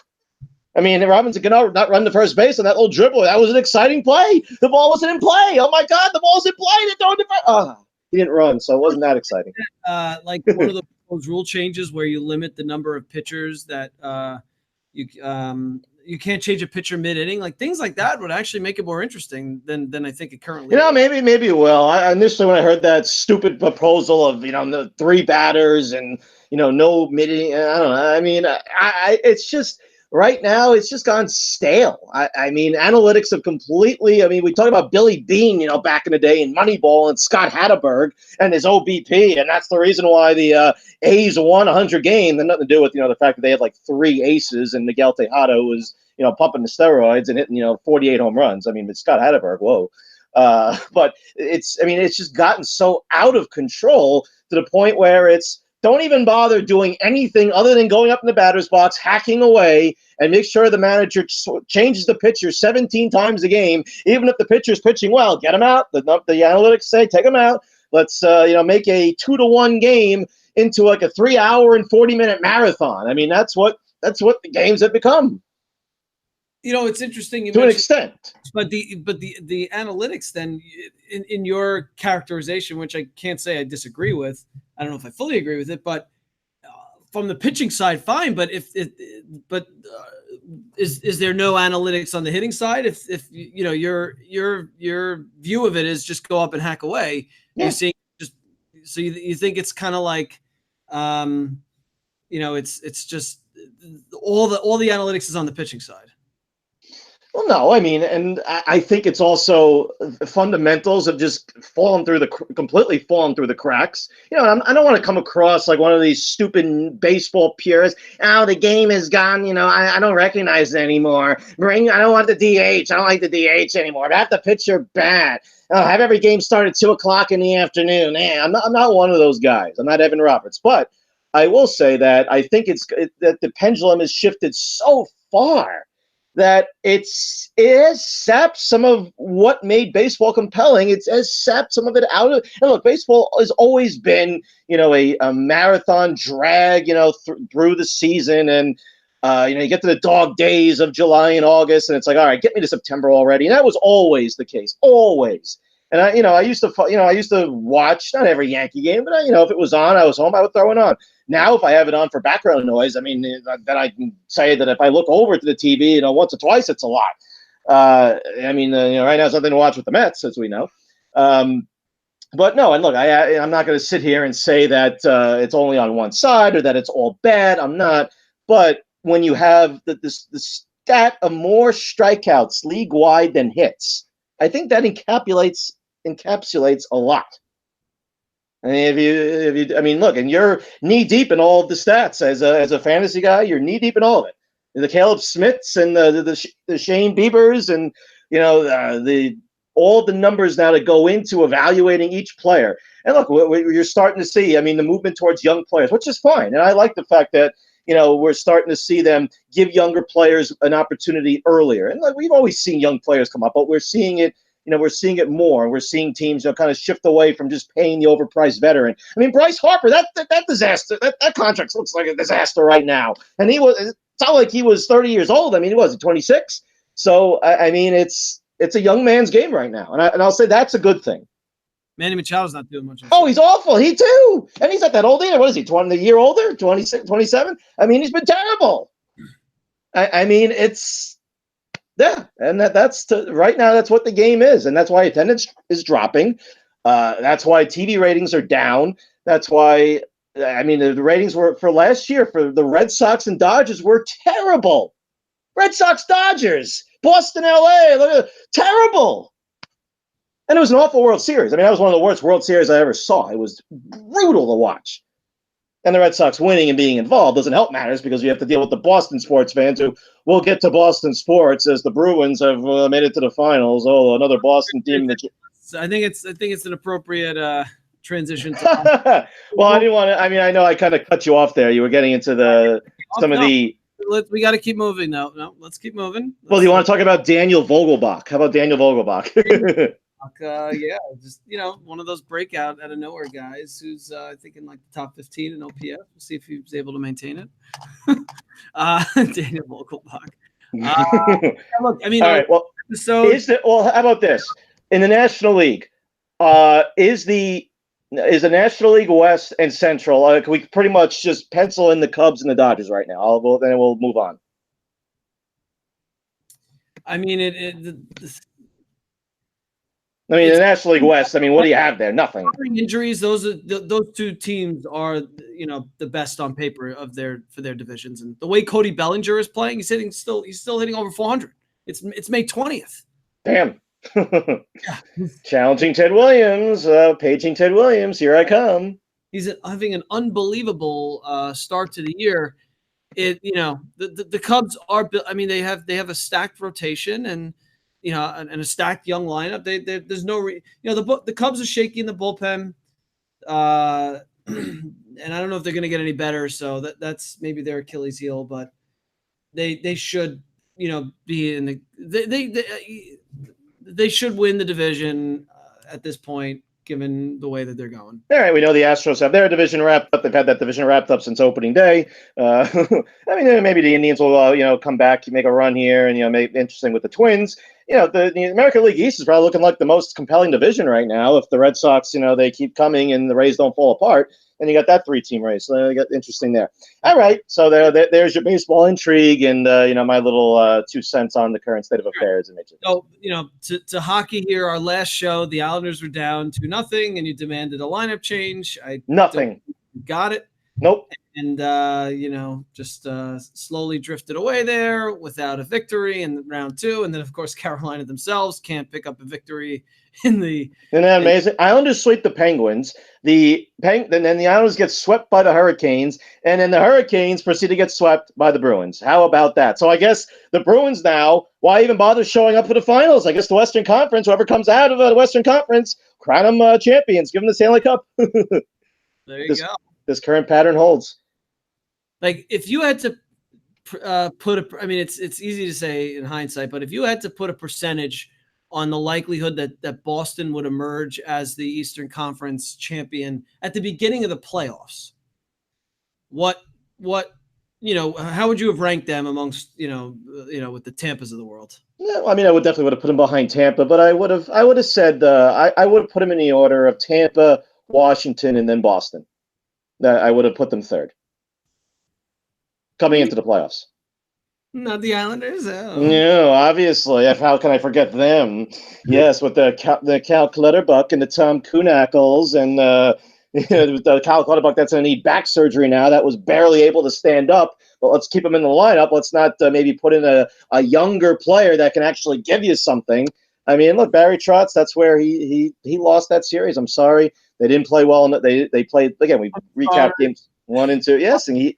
I mean, Robinson cannot not run to first base on that little dribble. That was an exciting play. The ball wasn't in play. Oh my God, the ball's in play. They're throwing it. He didn't run, so it wasn't that exciting. Like one of those rule changes where you limit the number of pitchers that you can't change a pitcher mid inning, like things like that would actually make it more interesting than I think it currently is. Maybe it will. I initially when I heard that stupid proposal of the three batters and no mid, I don't know. I mean, it's just right now it's just gone stale. I mean, analytics have completely. I mean, we talk about Billy Bean, back in the day in Moneyball and Scott Hatterberg and his OBP, and that's the reason why the A's won 100 games. And nothing to do with the fact that they had like three aces and Miguel Tejada was pumping the steroids and hitting 48 home runs. I mean, with Scott Hatterberg, whoa. But it's just gotten so out of control to the point where it's don't even bother doing anything other than going up in the batter's box, hacking away, and make sure the manager changes the pitcher 17 times a game. Even if the pitcher's pitching well, get him out. The analytics say take him out. Let's make a 2-1 game into like a 3-hour and 40-minute marathon. I mean, that's what the games have become. It's interesting to an extent, but the analytics then in your characterization, which I can't say I disagree with. I don't know if I fully agree with it, but from the pitching side, fine. But is there no analytics on the hitting side? If your view of it is just go up and hack away, you see just so you think it's kind of like, it's just all the analytics is on the pitching side. Well, no, I mean, and I think it's also fundamentals have just completely fallen through the cracks. I don't want to come across like one of these stupid baseball purists. Oh, the game is gone. I don't recognize it anymore. I don't want the DH. I don't like the DH anymore. Have the pitcher bat. Have every game start at 2:00 in the afternoon. I'm not one of those guys. I'm not Evan Roberts, but I will say that I think that the pendulum has shifted so far that it has sapped some of what made baseball compelling. It has sapped some of it out of. And look, baseball has always been, a marathon drag, through the season, and you get to the dog days of July and August, and it's like, all right, get me to September already. And that was always the case, always. And I used to watch not every Yankee game, but if it was on, I was home, I would throw it on. Now, if I have it on for background noise, I mean, then I can say that if I look over to the TV, once or twice, it's a lot. Right now it's nothing to watch with the Mets, as we know. But no, and look, I'm not going to sit here and say that it's only on one side or that it's all bad. I'm not. But when you have the stat of more strikeouts league-wide than hits, I think that encapsulates a lot. I mean, look, and you're knee deep in all of the stats as a fantasy guy. You're knee deep in all of it. The Caleb Smiths and the Shane Biebers and all the numbers now that go into evaluating each player. And look, you're starting to see. I mean, the movement towards young players, which is fine. And I like the fact that we're starting to see them give younger players an opportunity earlier. And like we've always seen young players come up, but we're seeing it we're seeing it more. We're seeing teams kind of shift away from just paying the overpriced veteran. I mean, Bryce Harper, that disaster, that contract looks like a disaster right now. And it's not like he was 30 years old. I mean, he was 26. So I mean, it's a young man's game right now, and I'll say that's a good thing. Manny Machado's not doing much. Oh, he's awful. He too. And he's not that old either. What is he, 20, a year older? 26, 27? I mean, he's been terrible. I mean, it's, yeah. And right now, that's what the game is. And that's why attendance is dropping. That's why TV ratings are down. That's why, I mean, the ratings were for last year for the Red Sox and Dodgers were terrible. Red Sox, Dodgers, Boston, LA, terrible. And it was an awful World Series. I mean, that was one of the worst World Series I ever saw. It was brutal to watch. And the Red Sox winning and being involved doesn't help matters because you have to deal with the Boston sports fans who will get to Boston sports as the Bruins have made it to the finals. Oh, another Boston team. I think it's an appropriate transition. Well, I didn't want to. I mean, I know I kind of cut you off there. You were getting into some of the. We got to keep moving. No, let's keep moving. Well, do you want to talk about Daniel Vogelbach? How about Daniel Vogelbach? Yeah, just one of those breakout out of nowhere guys who's I think in like the top 15 in OPS. We'll see if he was able to maintain it. Daniel Vogelbach. Look, I mean, all right. Well, how about this? In the National League, is the National League West and Central? Can we pretty much just pencil in the Cubs and the Dodgers right now? Then we'll move on. I mean, the National League West. I mean, what do you have there? Nothing. Injuries. Those two teams are the best on paper for their divisions. And the way Cody Bellinger is playing, he's still hitting over 400. It's May 20th. Damn. Challenging Ted Williams, paging Ted Williams. Here I come. He's having an unbelievable start to the year. The Cubs are. I mean, they have a stacked rotation and a stacked young lineup. There's no the Cubs are shaky in the bullpen, and I don't know if they're going to get any better. So that's maybe their Achilles heel, but they should be in the they should win the division at this point, given the way that they're going. All right, we know the Astros have their division wrapped up. They've had that division wrapped up since opening day. I mean, maybe the Indians will come back, make a run here, and make it interesting with the Twins. The American League East is probably looking like the most compelling division right now. If the Red Sox, they keep coming and the Rays don't fall apart, then you got that 3-team race. So you got interesting there. All right, so there's your baseball intrigue and my little 2 cents on the current state of affairs. So to hockey here, our last show, the Islanders were down 2-0, and you demanded a lineup change. Nothing. Got it. Nope. And just slowly drifted away there without a victory in round 2, and then of course Carolina themselves can't pick up a victory in the. Isn't that amazing? Islanders sweep the Penguins. Then the Islanders get swept by the Hurricanes, and then the Hurricanes proceed to get swept by the Bruins. How about that? So I guess the Bruins now, why even bother showing up for the finals? I guess the Western Conference, whoever comes out of the Western Conference, crown them champions, give them the Stanley Cup. There you go. This current pattern holds. Like if you had to it's easy to say in hindsight, but if you had to put a percentage on the likelihood that Boston would emerge as the Eastern Conference champion at the beginning of the playoffs, what how would you have ranked them amongst with the Tampas of the world? Yeah, I mean, I would have put them behind Tampa, but I would have said I would have put them in the order of Tampa, Washington, and then Boston. I would have put them third coming into the playoffs. Not the Islanders. Oh. No, obviously. How can I forget them? Yes, with the Cal Clutterbuck and the Tom Kunackles and the Cal Clutterbuck that's going to need back surgery now. That was barely able to stand up. But let's keep him in the lineup. Let's not maybe put in a younger player that can actually give you something. I mean, look, Barry Trotz. That's where he lost that series. I'm sorry, they didn't play well. They played again. We recapped games 1 and 2. Yes, and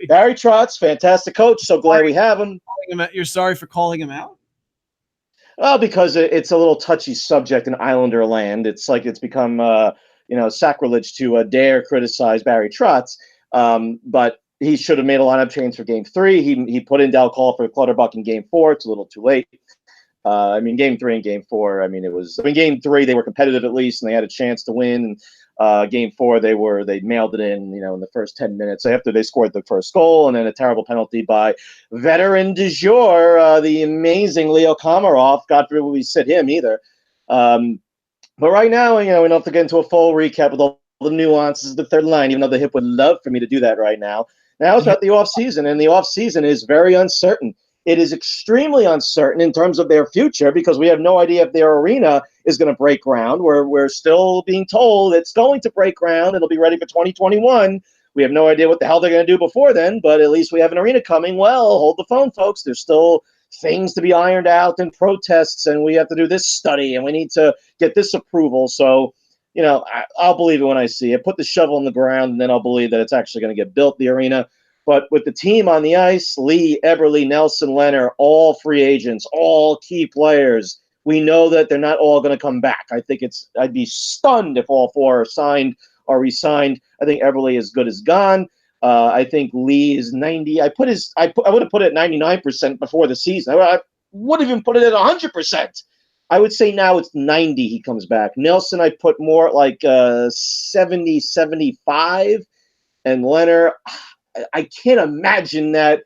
Barry Trotz, fantastic coach. So glad we have him. You're sorry for calling him out? Well, because it's a little touchy subject in Islander land. It's like it's become sacrilege to dare criticize Barry Trotz. But he should have made a lineup change for Game 3. He put in Dal Call for Clutterbuck in Game 4. It's a little too late. I mean, game 3 and game 4. I mean, game 3 they were competitive at least, and they had a chance to win. And game 4 they mailed it in, in the first 10 minutes after they scored the first goal, and then a terrible penalty by veteran du jour, the amazing Leo Komarov. God forbid we sit him either. But right now, we don't have to get into a full recap with all the nuances of the third line, even though the hip would love for me to do that right now. Now it's about the offseason, and the offseason is very uncertain. It is extremely uncertain in terms of their future because we have no idea if their arena is going to break ground. We're still being told it's going to break ground. It'll be ready for 2021. We have no idea what the hell they're going to do before then, but at least we have an arena coming. Well, hold the phone, folks. There's still things to be ironed out and protests, and we have to do this study, and we need to get this approval. So, I'll believe it when I see it. Put the shovel in the ground, and then I'll believe that it's actually going to get built, the arena. But with the team on the ice, Lee, Eberle, Nelson, Leonard, all free agents, all key players, we know that they're not all going to come back. I'd be stunned if all 4 are signed or re-signed. I think Eberle is good as gone. I think Lee is 90. I would have put it at 99% before the season. I would have even put it at 100%. I would say now it's 90 he comes back. Nelson, I put more like 70, 75. And Leonard, I can't imagine that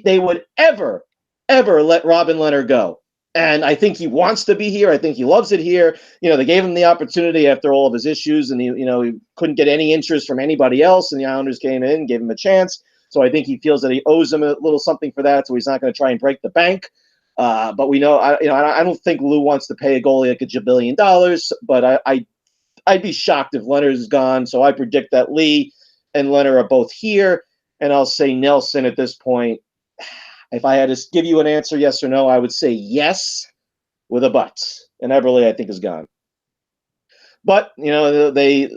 they would ever let Robin Leonard go. And I think he wants to be here. I think he loves it here. They gave him the opportunity after all of his issues, and he couldn't get any interest from anybody else. And the Islanders came in, gave him a chance. So I think he feels that he owes him a little something for that. So he's not going to try and break the bank. But we know, I don't think Lou wants to pay a goalie like $1 billion. But I'd be shocked if Leonard is gone. So I predict that Lee and Leonard are both here. And I'll say Nelson at this point. If I had to give you an answer, yes or no, I would say yes with a but. And Eberle, I think, is gone. But, they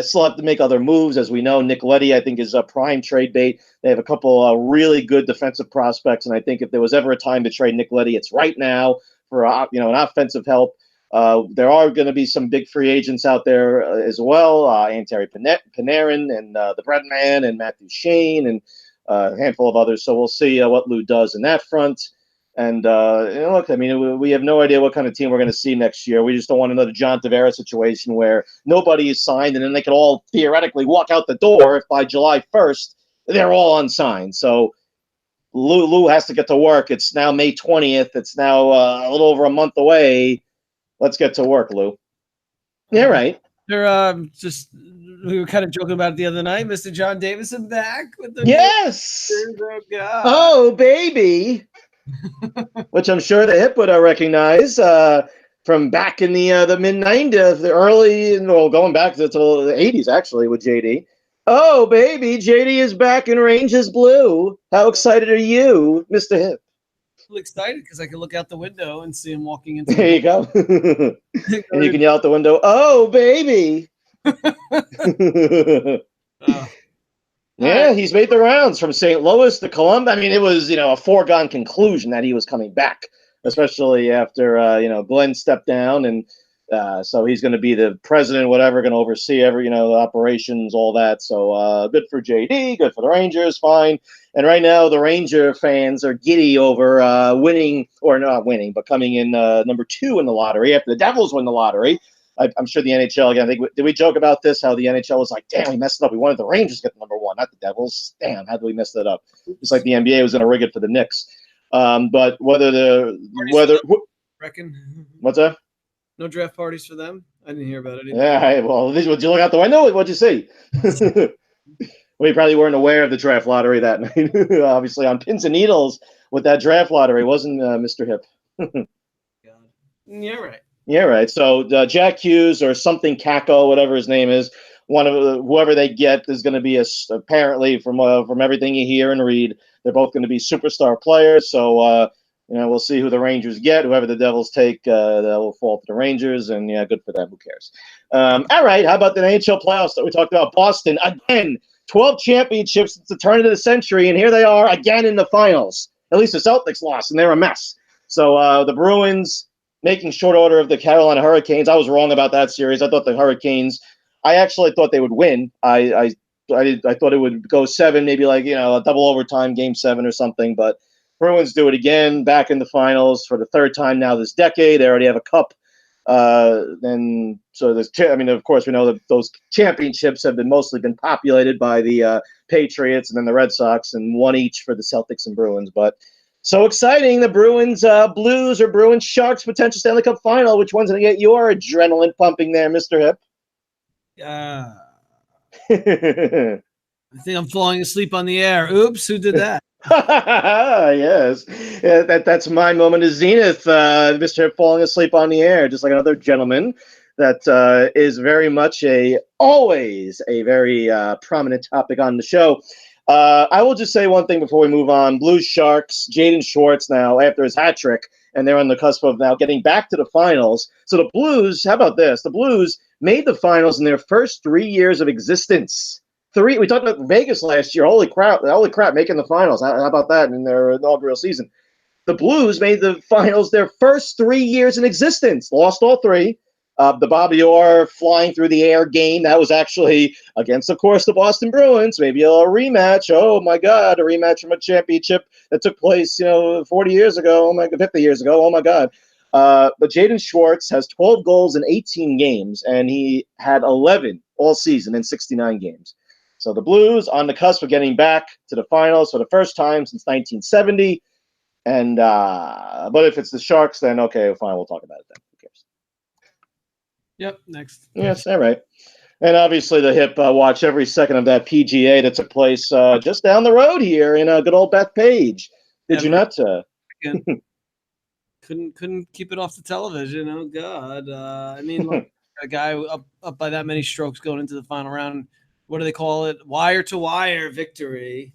still have to make other moves. As we know, Nick Leddy, I think, is a prime trade bait. They have a couple really good defensive prospects. And I think if there was ever a time to trade Nick Leddy, it's right now for, an offensive help. There are going to be some big free agents out there as well. Anteri Panarin and the Bread Man and Matthew Shane and a handful of others. So we'll see what Lou does in that front. And look, I mean, we have no idea what kind of team we're going to see next year. We just don't want another John Tavares situation where nobody is signed and then they could all theoretically walk out the door if by July 1st they're all unsigned. So Lou has to get to work. It's now May 20th. It's now a little over a month away. Let's get to work, Lou. Yeah, right. They're we were kind of joking about it the other night. Mr. John Davison back with the yes. Oh, baby. Which I'm sure the hip would recognize from back in the mid 90s, the early, going back to the 80s actually with JD. Oh, baby, JD is back in Rangers blue. How excited are you, Mr. Hip? Excited because I can look out the window and see him walking into. There you go. And you can yell out the window, "Oh, baby!" Yeah, he's made the rounds from St. Louis to Columbus. I mean, it was a foregone conclusion that he was coming back, especially after Glenn stepped down, and so he's going to be the president, whatever, going to oversee every the operations, all that. So good for JD, good for the Rangers, fine. And right now, the Ranger fans are giddy over winning, or not winning, but coming in number 2 in the lottery after the Devils win the lottery. I'm sure the NHL, again, did we joke about this, how the NHL was like, damn, we messed it up. We wanted the Rangers to get the number 1, not the Devils. Damn, how did we mess that up? It's like the NBA was going to rig it for the Knicks. But reckon. What's that? No draft parties for them? I didn't hear about it either. Yeah, well, did you look out the window? What'd you see? We probably weren't aware of the draft lottery that night. Obviously, on pins and needles with that draft lottery, wasn't Mr. Hip? God. Yeah, right. Yeah, right. So Jack Hughes or something Kako, whatever his name is, one of whoever they get is going to be apparently from everything you hear and read, they're both going to be superstar players. So we'll see who the Rangers get. Whoever the Devils take, that will fall to the Rangers, and yeah, good for them. Who cares? All right. How about the NHL playoffs that we talked about? Boston again, 12 championships since the turn of the century, and here they are again in the finals. At least the Celtics lost, and they're a mess. So the Bruins making short order of the Carolina Hurricanes. I was wrong about that series. I thought the Hurricanes, I actually thought they would win. I thought it would go 7, maybe like, a double overtime game 7 or something, but Bruins do it again, back in the finals for the third time now this decade. They already have a cup. And so there's, of course, we know that those championships have mostly been populated by the Patriots and then the Red Sox, and one each for the Celtics and Bruins. But so exciting, the Bruins Blues or Bruins Sharks potential Stanley Cup final. Which one's going to get your adrenaline pumping there, Mr. Hip? I think I'm falling asleep on the air. Oops, who did that? Yes, that's my moment of zenith, Mr. Hip falling asleep on the air, just like another gentleman that is very much always a very prominent topic on the show. I will just say one thing before we move on. Blues Sharks, Jaden Schwartz now after his hat trick, and they're on the cusp of now getting back to the finals. So the Blues, how about this? The Blues made the finals in their first 3 years of existence. We talked about Vegas last year. Holy crap, making the finals. How about that in their inaugural season? The Blues made the finals their first 3 years in existence. Lost all three. The Bobby Orr flying through the air game, that was actually against, of course, the Boston Bruins. Maybe a rematch. Oh, my God, a rematch from a championship that took place, 40 years ago. 50 years ago. Oh, my God. But Jaden Schwartz has 12 goals in 18 games, and he had 11 all season in 69 games. So the Blues on the cusp of getting back to the finals for the first time since 1970. And but if it's the Sharks, then okay, fine, we'll talk about it then. Who cares? Yep, next. Yes, all right. And obviously the Hip watched every second of that PGA that took place just down the road here in good old Bethpage. Did you not? Couldn't keep it off the television. Oh God! Look, a guy up by that many strokes going into the final round. What do they call it? Wire to wire victory.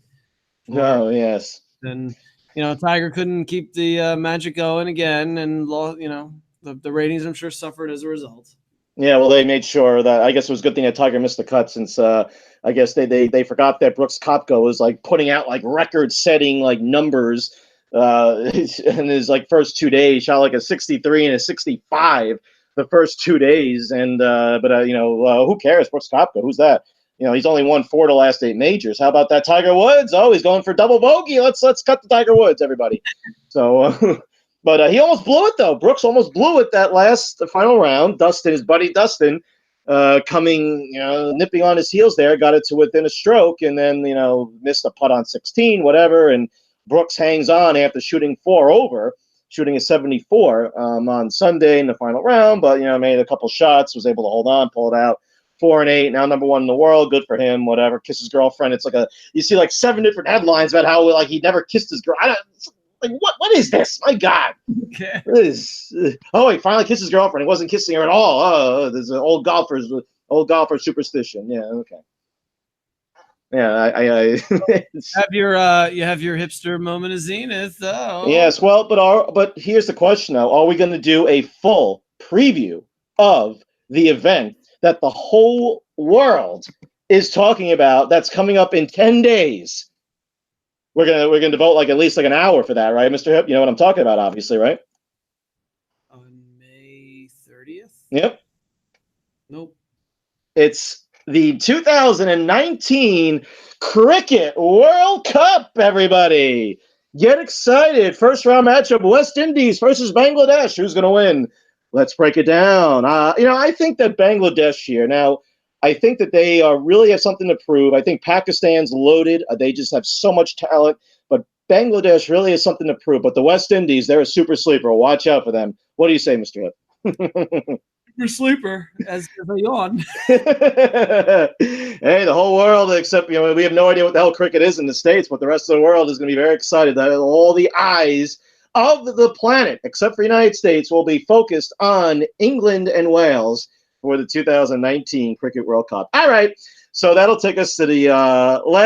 Oh, yes. And Tiger couldn't keep the magic going again, and the ratings I'm sure suffered as a result. Yeah, well, they made sure that, I guess it was a good thing that Tiger missed the cut, since I guess they forgot that Brooks Koepka was like putting out like record-setting like numbers in his like first 2 days. Shot like a 63 and a 65 the first 2 days, and who cares? Brooks Koepka, who's that? He's only won 4 of the last 8 majors. How about that Tiger Woods? Oh, he's going for double bogey. Let's cut the Tiger Woods, everybody. So. But he almost blew it, though. Brooks almost blew it that the final round. Dustin, his buddy Dustin, coming, nipping on his heels there, got it to within a stroke, and then, missed a putt on 16, whatever. And Brooks hangs on after shooting 4 over, shooting a 74 on Sunday in the final round. But, made a couple shots, was able to hold on, pull it out. 4 and 8, now number 1 in the world. Good for him. Whatever. Kiss his girlfriend. It's like you see like 7 different headlines about how like he never kissed his girl. Like, what is this? My God. Okay. He finally kissed his girlfriend. He wasn't kissing her at all. Oh, there's an old golfer superstition. Yeah, okay. Yeah, I you have your hipster moment of zenith. Oh. Yes, well, but here's the question now. Are we going to do a full preview of the event that the whole world is talking about that's coming up in 10 days? We're gonna devote like at least like an hour for that, right, Mr. Hip? You know what I'm talking about, obviously, right? On May 30th? Yep. Nope. It's the 2019 Cricket World Cup, everybody. Get excited. First round matchup, West Indies versus Bangladesh. Who's going to win? Let's break it down. I think that Bangladesh here, now, I think that they really have something to prove. I think Pakistan's loaded. They just have so much talent. But Bangladesh really has something to prove. But the West Indies, they're a super sleeper. Watch out for them. What do you say, Mr. Hip? Super sleeper, as I yawn. Hey, the whole world, except, we have no idea what the hell cricket is in the States, but the rest of the world is going to be very excited that all the eyes of the planet, except for the United States, will be focused on England and Wales for the 2019 Cricket World Cup. All right, so that'll take us to the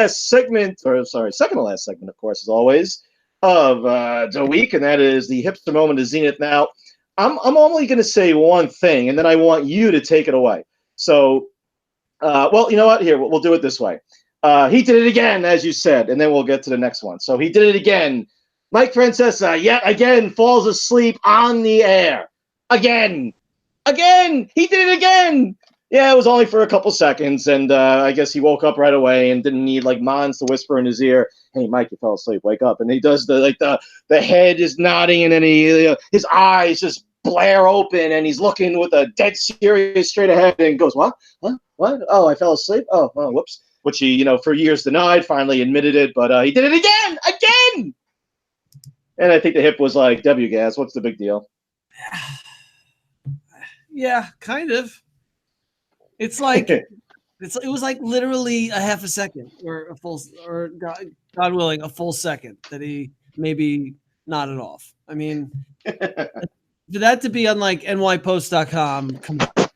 second to last segment, of course, as always, of the week, and that is the hipster moment of zenith. Now, I'm only going to say one thing, and then I want you to take it away. So, well, you know what? Here, we'll do it this way. He did it again, as you said, and then we'll get to the next one. So he did it again. Mike Francesa, yet again, falls asleep on the air. Again. He did it again. Yeah, it was only for a couple seconds, and I guess he woke up right away and didn't need like Mons to whisper in his ear, "Hey, Mike, you fell asleep. Wake up!" And he does the head is nodding, and then his eyes just blare open, and he's looking with a dead serious straight ahead, and goes, "What? What? Oh, I fell asleep. Oh, whoops." Which he, for years denied, finally admitted it, but he did it again. And I think the hip was like, "W gas. What's the big deal?" Yeah, kind of. It's like it was like literally a half a second or a full, or God willing, a full second that he maybe nodded off. I mean, for that to be on like nypost.com, come on.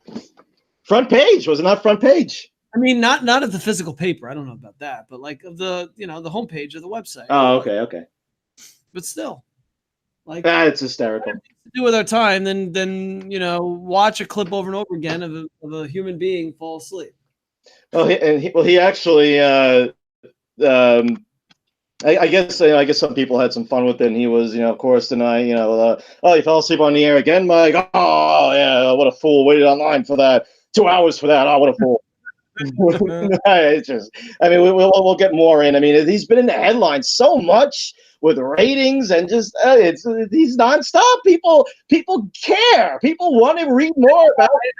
Front page, was it not front page? I mean, not of the physical paper. I don't know about that, but like of the the homepage of the website. Oh, okay. But still, like, It's hysterical. to do with our time than watch a clip over and over again of a human being fall asleep. Well, he actually, I guess some people had some fun with it, and he was, of course, denying, "Oh, you fell asleep on the air again, Mike? Oh, yeah, what a fool! Waited online for that, 2 hours for that. Oh, what a fool!" It's just, I mean, we'll get more in. I mean, he's been in the headlines so much with ratings, and just he's nonstop. People care. People want to read more about it.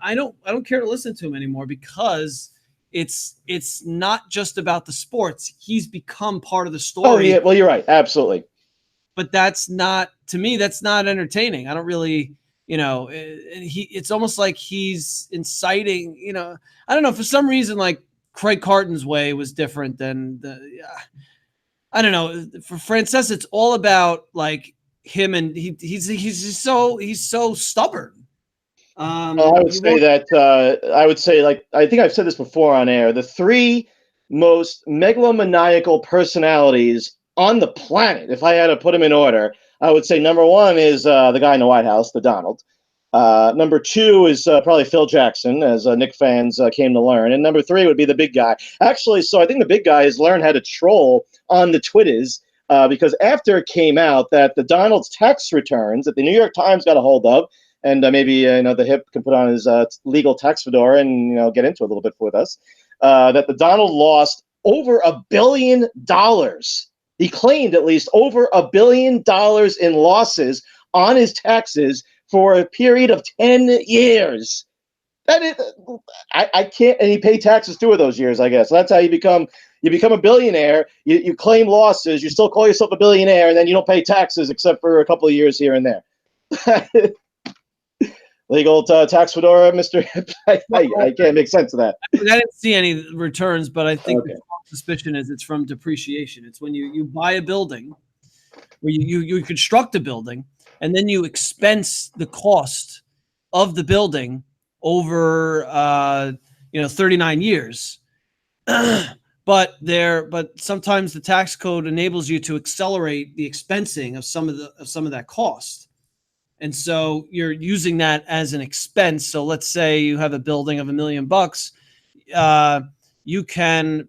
I don't care to listen to him anymore because it's not just about the sports. He's become part of the story. Oh, yeah. Well, you're right. Absolutely. But that's not, to me, that's not entertaining. I don't really, it's almost like he's inciting, I don't know, for some reason, like Craig Carton's way was different than I don't know. For Frances, it's all about like him, and he's so stubborn. I would say that like, I think I've said this before on air. The three most megalomaniacal personalities on the planet, if I had to put them in order, I would say number one is the guy in the White House, the Donald. Number two is probably Phil Jackson, as Knick fans came to learn. And number three would be the big guy. Actually, so I think the big guy has learned how to troll on the Twitters, because after it came out that the Donald's tax returns that the New York Times got a hold of, and maybe the hip can put on his legal tax fedora and get into it a little bit with us, that the Donald lost over $1 billion. He claimed at least over $1 billion in losses on his taxes for a period of 10 years. That is, I can't, and he paid taxes 2 of those years, I guess. So that's how you become a billionaire. You claim losses, you still call yourself a billionaire, and then you don't pay taxes except for a couple of years here and there. Legal tax fedora, Mr. Hip. I can't make sense of that. I didn't see any returns, but I think the suspicion is it's from depreciation. It's when you buy a building, where you construct a building, and then you expense the cost of the building over 39 years. But sometimes the tax code enables you to accelerate the expensing of some of that cost. And so you're using that as an expense. So let's say you have a building of $1 million. You can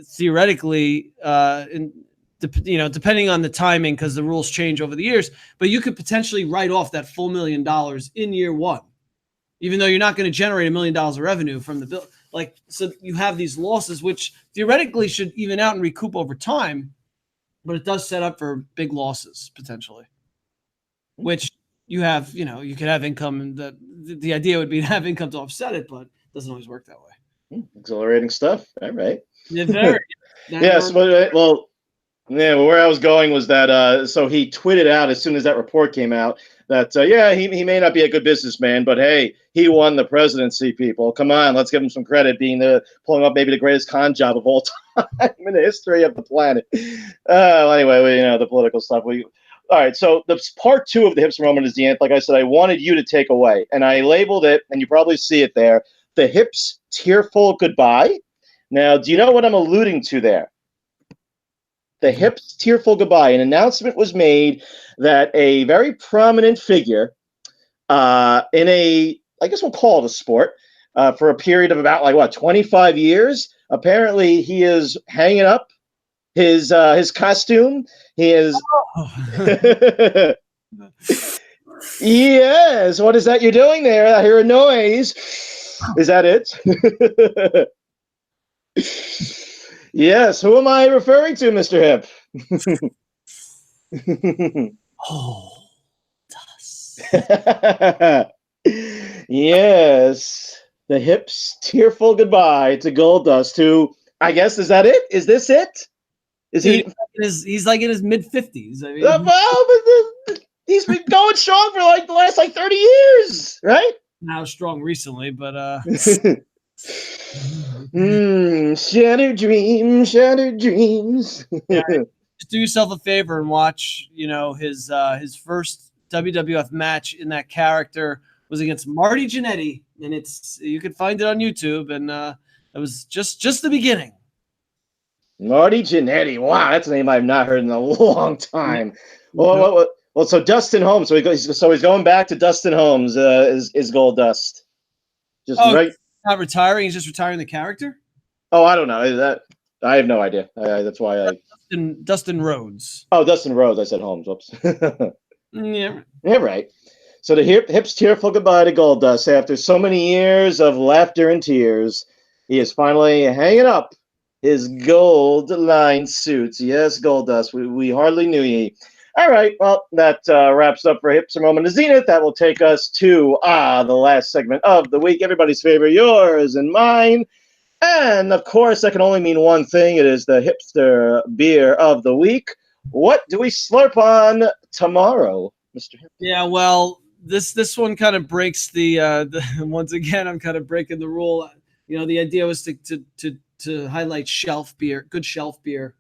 theoretically, depending on the timing, because the rules change over the years, but you could potentially write off that full $1 million in year one, even though you're not going to generate $1 million of revenue from the bill. Like, so you have these losses, which theoretically should even out and recoup over time, but it does set up for big losses potentially, which you have, you could have income, and the idea would be to have income to offset it, but it doesn't always work that way. Exhilarating stuff. All right. Very. Yes. Well, yeah. Well, where I was going was that. So he tweeted out as soon as that report came out that he may not be a good businessman, but hey, he won the presidency. People, come on, let's give him some credit, pulling up maybe the greatest con job of all time in the history of the planet. Anyway, the political stuff. All right, so the part 2 of the hips moment is the end. Like I said, I wanted you to take away, and I labeled it, and you probably see it there, the hips tearful goodbye. Now, do you know what I'm alluding to there? The hips tearful goodbye. An announcement was made that a very prominent figure in I guess we'll call it a sport, for a period of about 25 years. Apparently, he is hanging up his costume. He is. Yes. What is that you're doing there? I hear a noise. Is that it? Yes, who am I referring to, Mr. Hip? Oh, Dust. Yes, the Hip's tearful goodbye to Goldust, who, I guess, is that it? Is this it? Is he? He's like in his mid-50s. I mean, Well, but he's been going strong for like the last like 30 years, right? now strong recently, but Shattered dreams, shattered dreams. yeah, just do yourself a favor and watch, his first WWF match in that character was against Marty Jannetty, and you can find it on YouTube, and it was just the beginning. Marty Jannetty. Wow, that's a name I've not heard in a long Yeah. time. Well, so Dustin Holmes. So he's going back to Dustin Holmes. Is Gold Dust just Oh, right? not retiring. He's just retiring the character. Oh, I don't know that. I have no idea. That's why I. Dustin Rhodes. Oh, Dustin Rhodes. I said Holmes. Whoops. Yeah. Yeah, right. So the Hip's tearful goodbye to Goldust. After so many years of laughter and tears, he is finally hanging up his gold line suits. Yes, Goldust, we hardly knew ye. All right, well, that wraps up for Hips a Moment of Zenith. That will take us to the last segment of the week. Everybody's favorite, yours and mine. And, of course, that can only mean one thing. It is the hipster beer of the week. What do we slurp on tomorrow, Mr. Hip? Yeah, well, this one kind of breaks the once again I'm kind of breaking the rule. The idea was to highlight shelf beer, good shelf beer.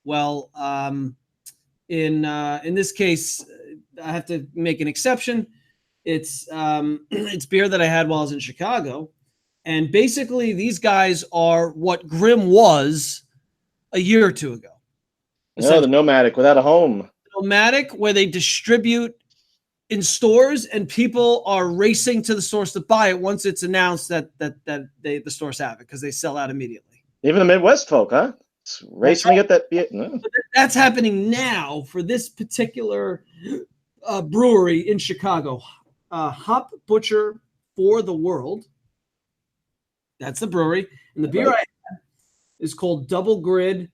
Well, in this case, I have to make an exception. It's it's beer that I had while I was in Chicago, and basically these guys are what Grimm was a year or two ago. No, the nomadic without a home. Nomadic, where they distribute in stores and people are racing to the stores to buy it once it's announced that the stores have it because they sell out immediately. Even the Midwest folk, huh? It's racing to get that beer. No. That's happening now for this particular brewery in Chicago. Hop Butcher for the World. That's the brewery. And the beer I had is called Double Grid.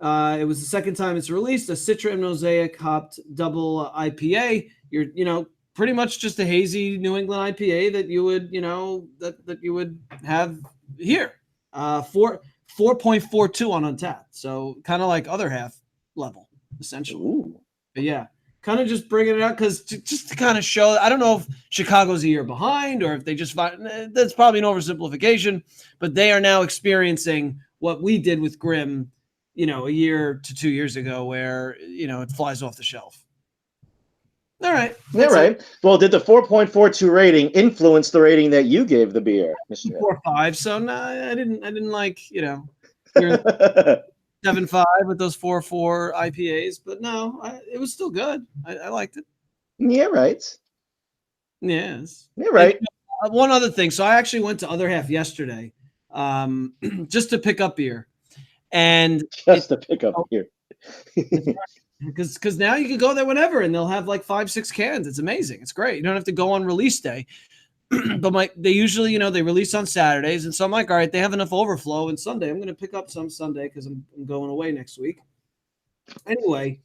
It was the second time it's released, a Citra and Mosaic hopped double IPA. You're pretty much just a hazy New England IPA that you would that you would have here. 4.42 on Untappd, so kind of like other half level essentially. Ooh. But yeah, kind of just bringing it out because just to kind of show. I don't know if Chicago's a year behind or if they just find that's probably an oversimplification, but they are now experiencing what we did with Grimm, a year to 2 years ago, where it flies off the shelf. All right. Yeah, right. Well, did the 4.42 rating influence the rating that you gave the beer, Mr. 4.5. So no, I didn't like 7.5 with those 4.4 IPAs, but no, it was still good. I liked it. Yeah, right. Yes. Yeah, right. And, one other thing. So I actually went to Other Half yesterday, just to pick up beer, and just to pick up beer. Because now you can go there whenever and they'll have like 5-6 cans. It's amazing. It's great. You don't have to go on release day. But they usually, they release on Saturdays. And so I'm like, all right, they have enough overflow. And Sunday, I'm going to pick up some Sunday because I'm going away next week. Anyway,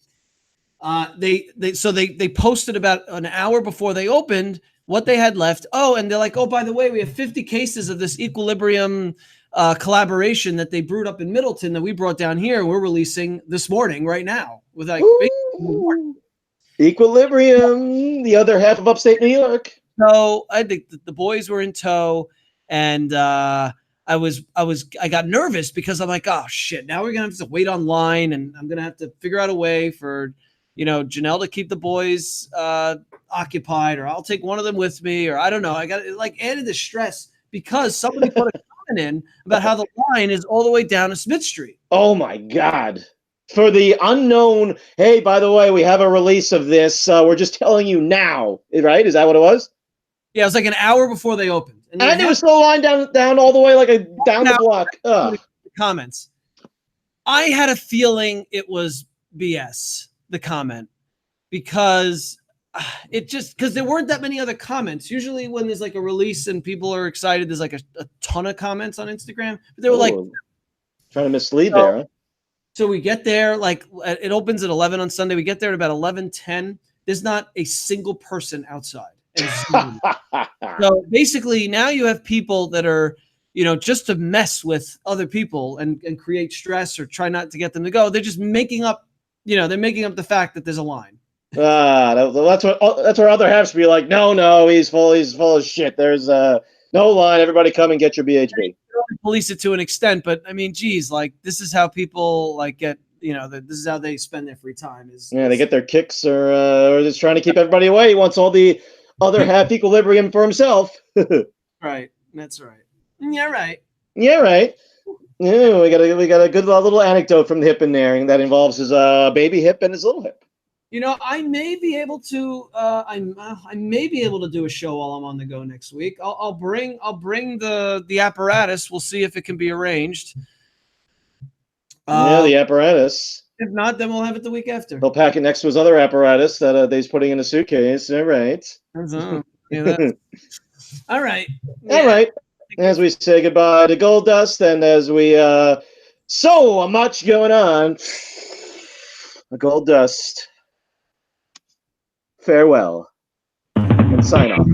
they posted about an hour before they opened what they had left. Oh, and they're like, oh, by the way, we have 50 cases of this Equilibrium collaboration that they brewed up in Middleton that we brought down here. We're releasing this morning right now with like Equilibrium, the other half of upstate New York. So I think the boys were in tow, and I got nervous because I'm like, oh shit, now we're gonna have to wait online, and I'm gonna have to figure out a way for Janelle to keep the boys occupied, or I'll take one of them with me, or I don't know. I got added the stress because somebody put a comment in about how the line is all the way down to Smith Street. Oh my God. For the unknown, hey, by the way, we have a release of this. We're just telling you now, right? Is that what it was? Yeah, it was like an hour before they opened. And it was still a line down all the way, down the block. Comments. I had a feeling it was BS, the comment, because there weren't that many other comments. Usually when there's like a release and people are excited, there's like a ton of comments on Instagram. But there were like Trying to mislead So, there, huh? so we get there, like it opens at 11 on Sunday. We get there at about 11:10. There's not a single person outside. And so basically now you have people that are, just to mess with other people and create stress or try not to get them to go. They're just making up, they're making up the fact that there's a line. That's where other halves be like, no, he's full of shit. There's no line. Everybody come and get your BHB. Police it to an extent, but I mean, geez, like this is how people like get, this is how they spend their free time. They get their kicks or just trying to keep everybody away. He wants all the other half equilibrium for himself. Right. That's right. Yeah, right. Yeah, right. Yeah, we got a good little anecdote from the hip in there that involves his baby hip and his little hip. I may be able to. I may be able to do a show while I'm on the go next week. I'll bring the apparatus. We'll see if it can be arranged. The apparatus. If not, then we'll have it the week after. He'll pack it next to his other apparatus that he's putting in a suitcase. All right. All right. Yeah. All right. As we say goodbye to Gold Dust, and as we so much going on, Gold Dust. Farewell and sign off.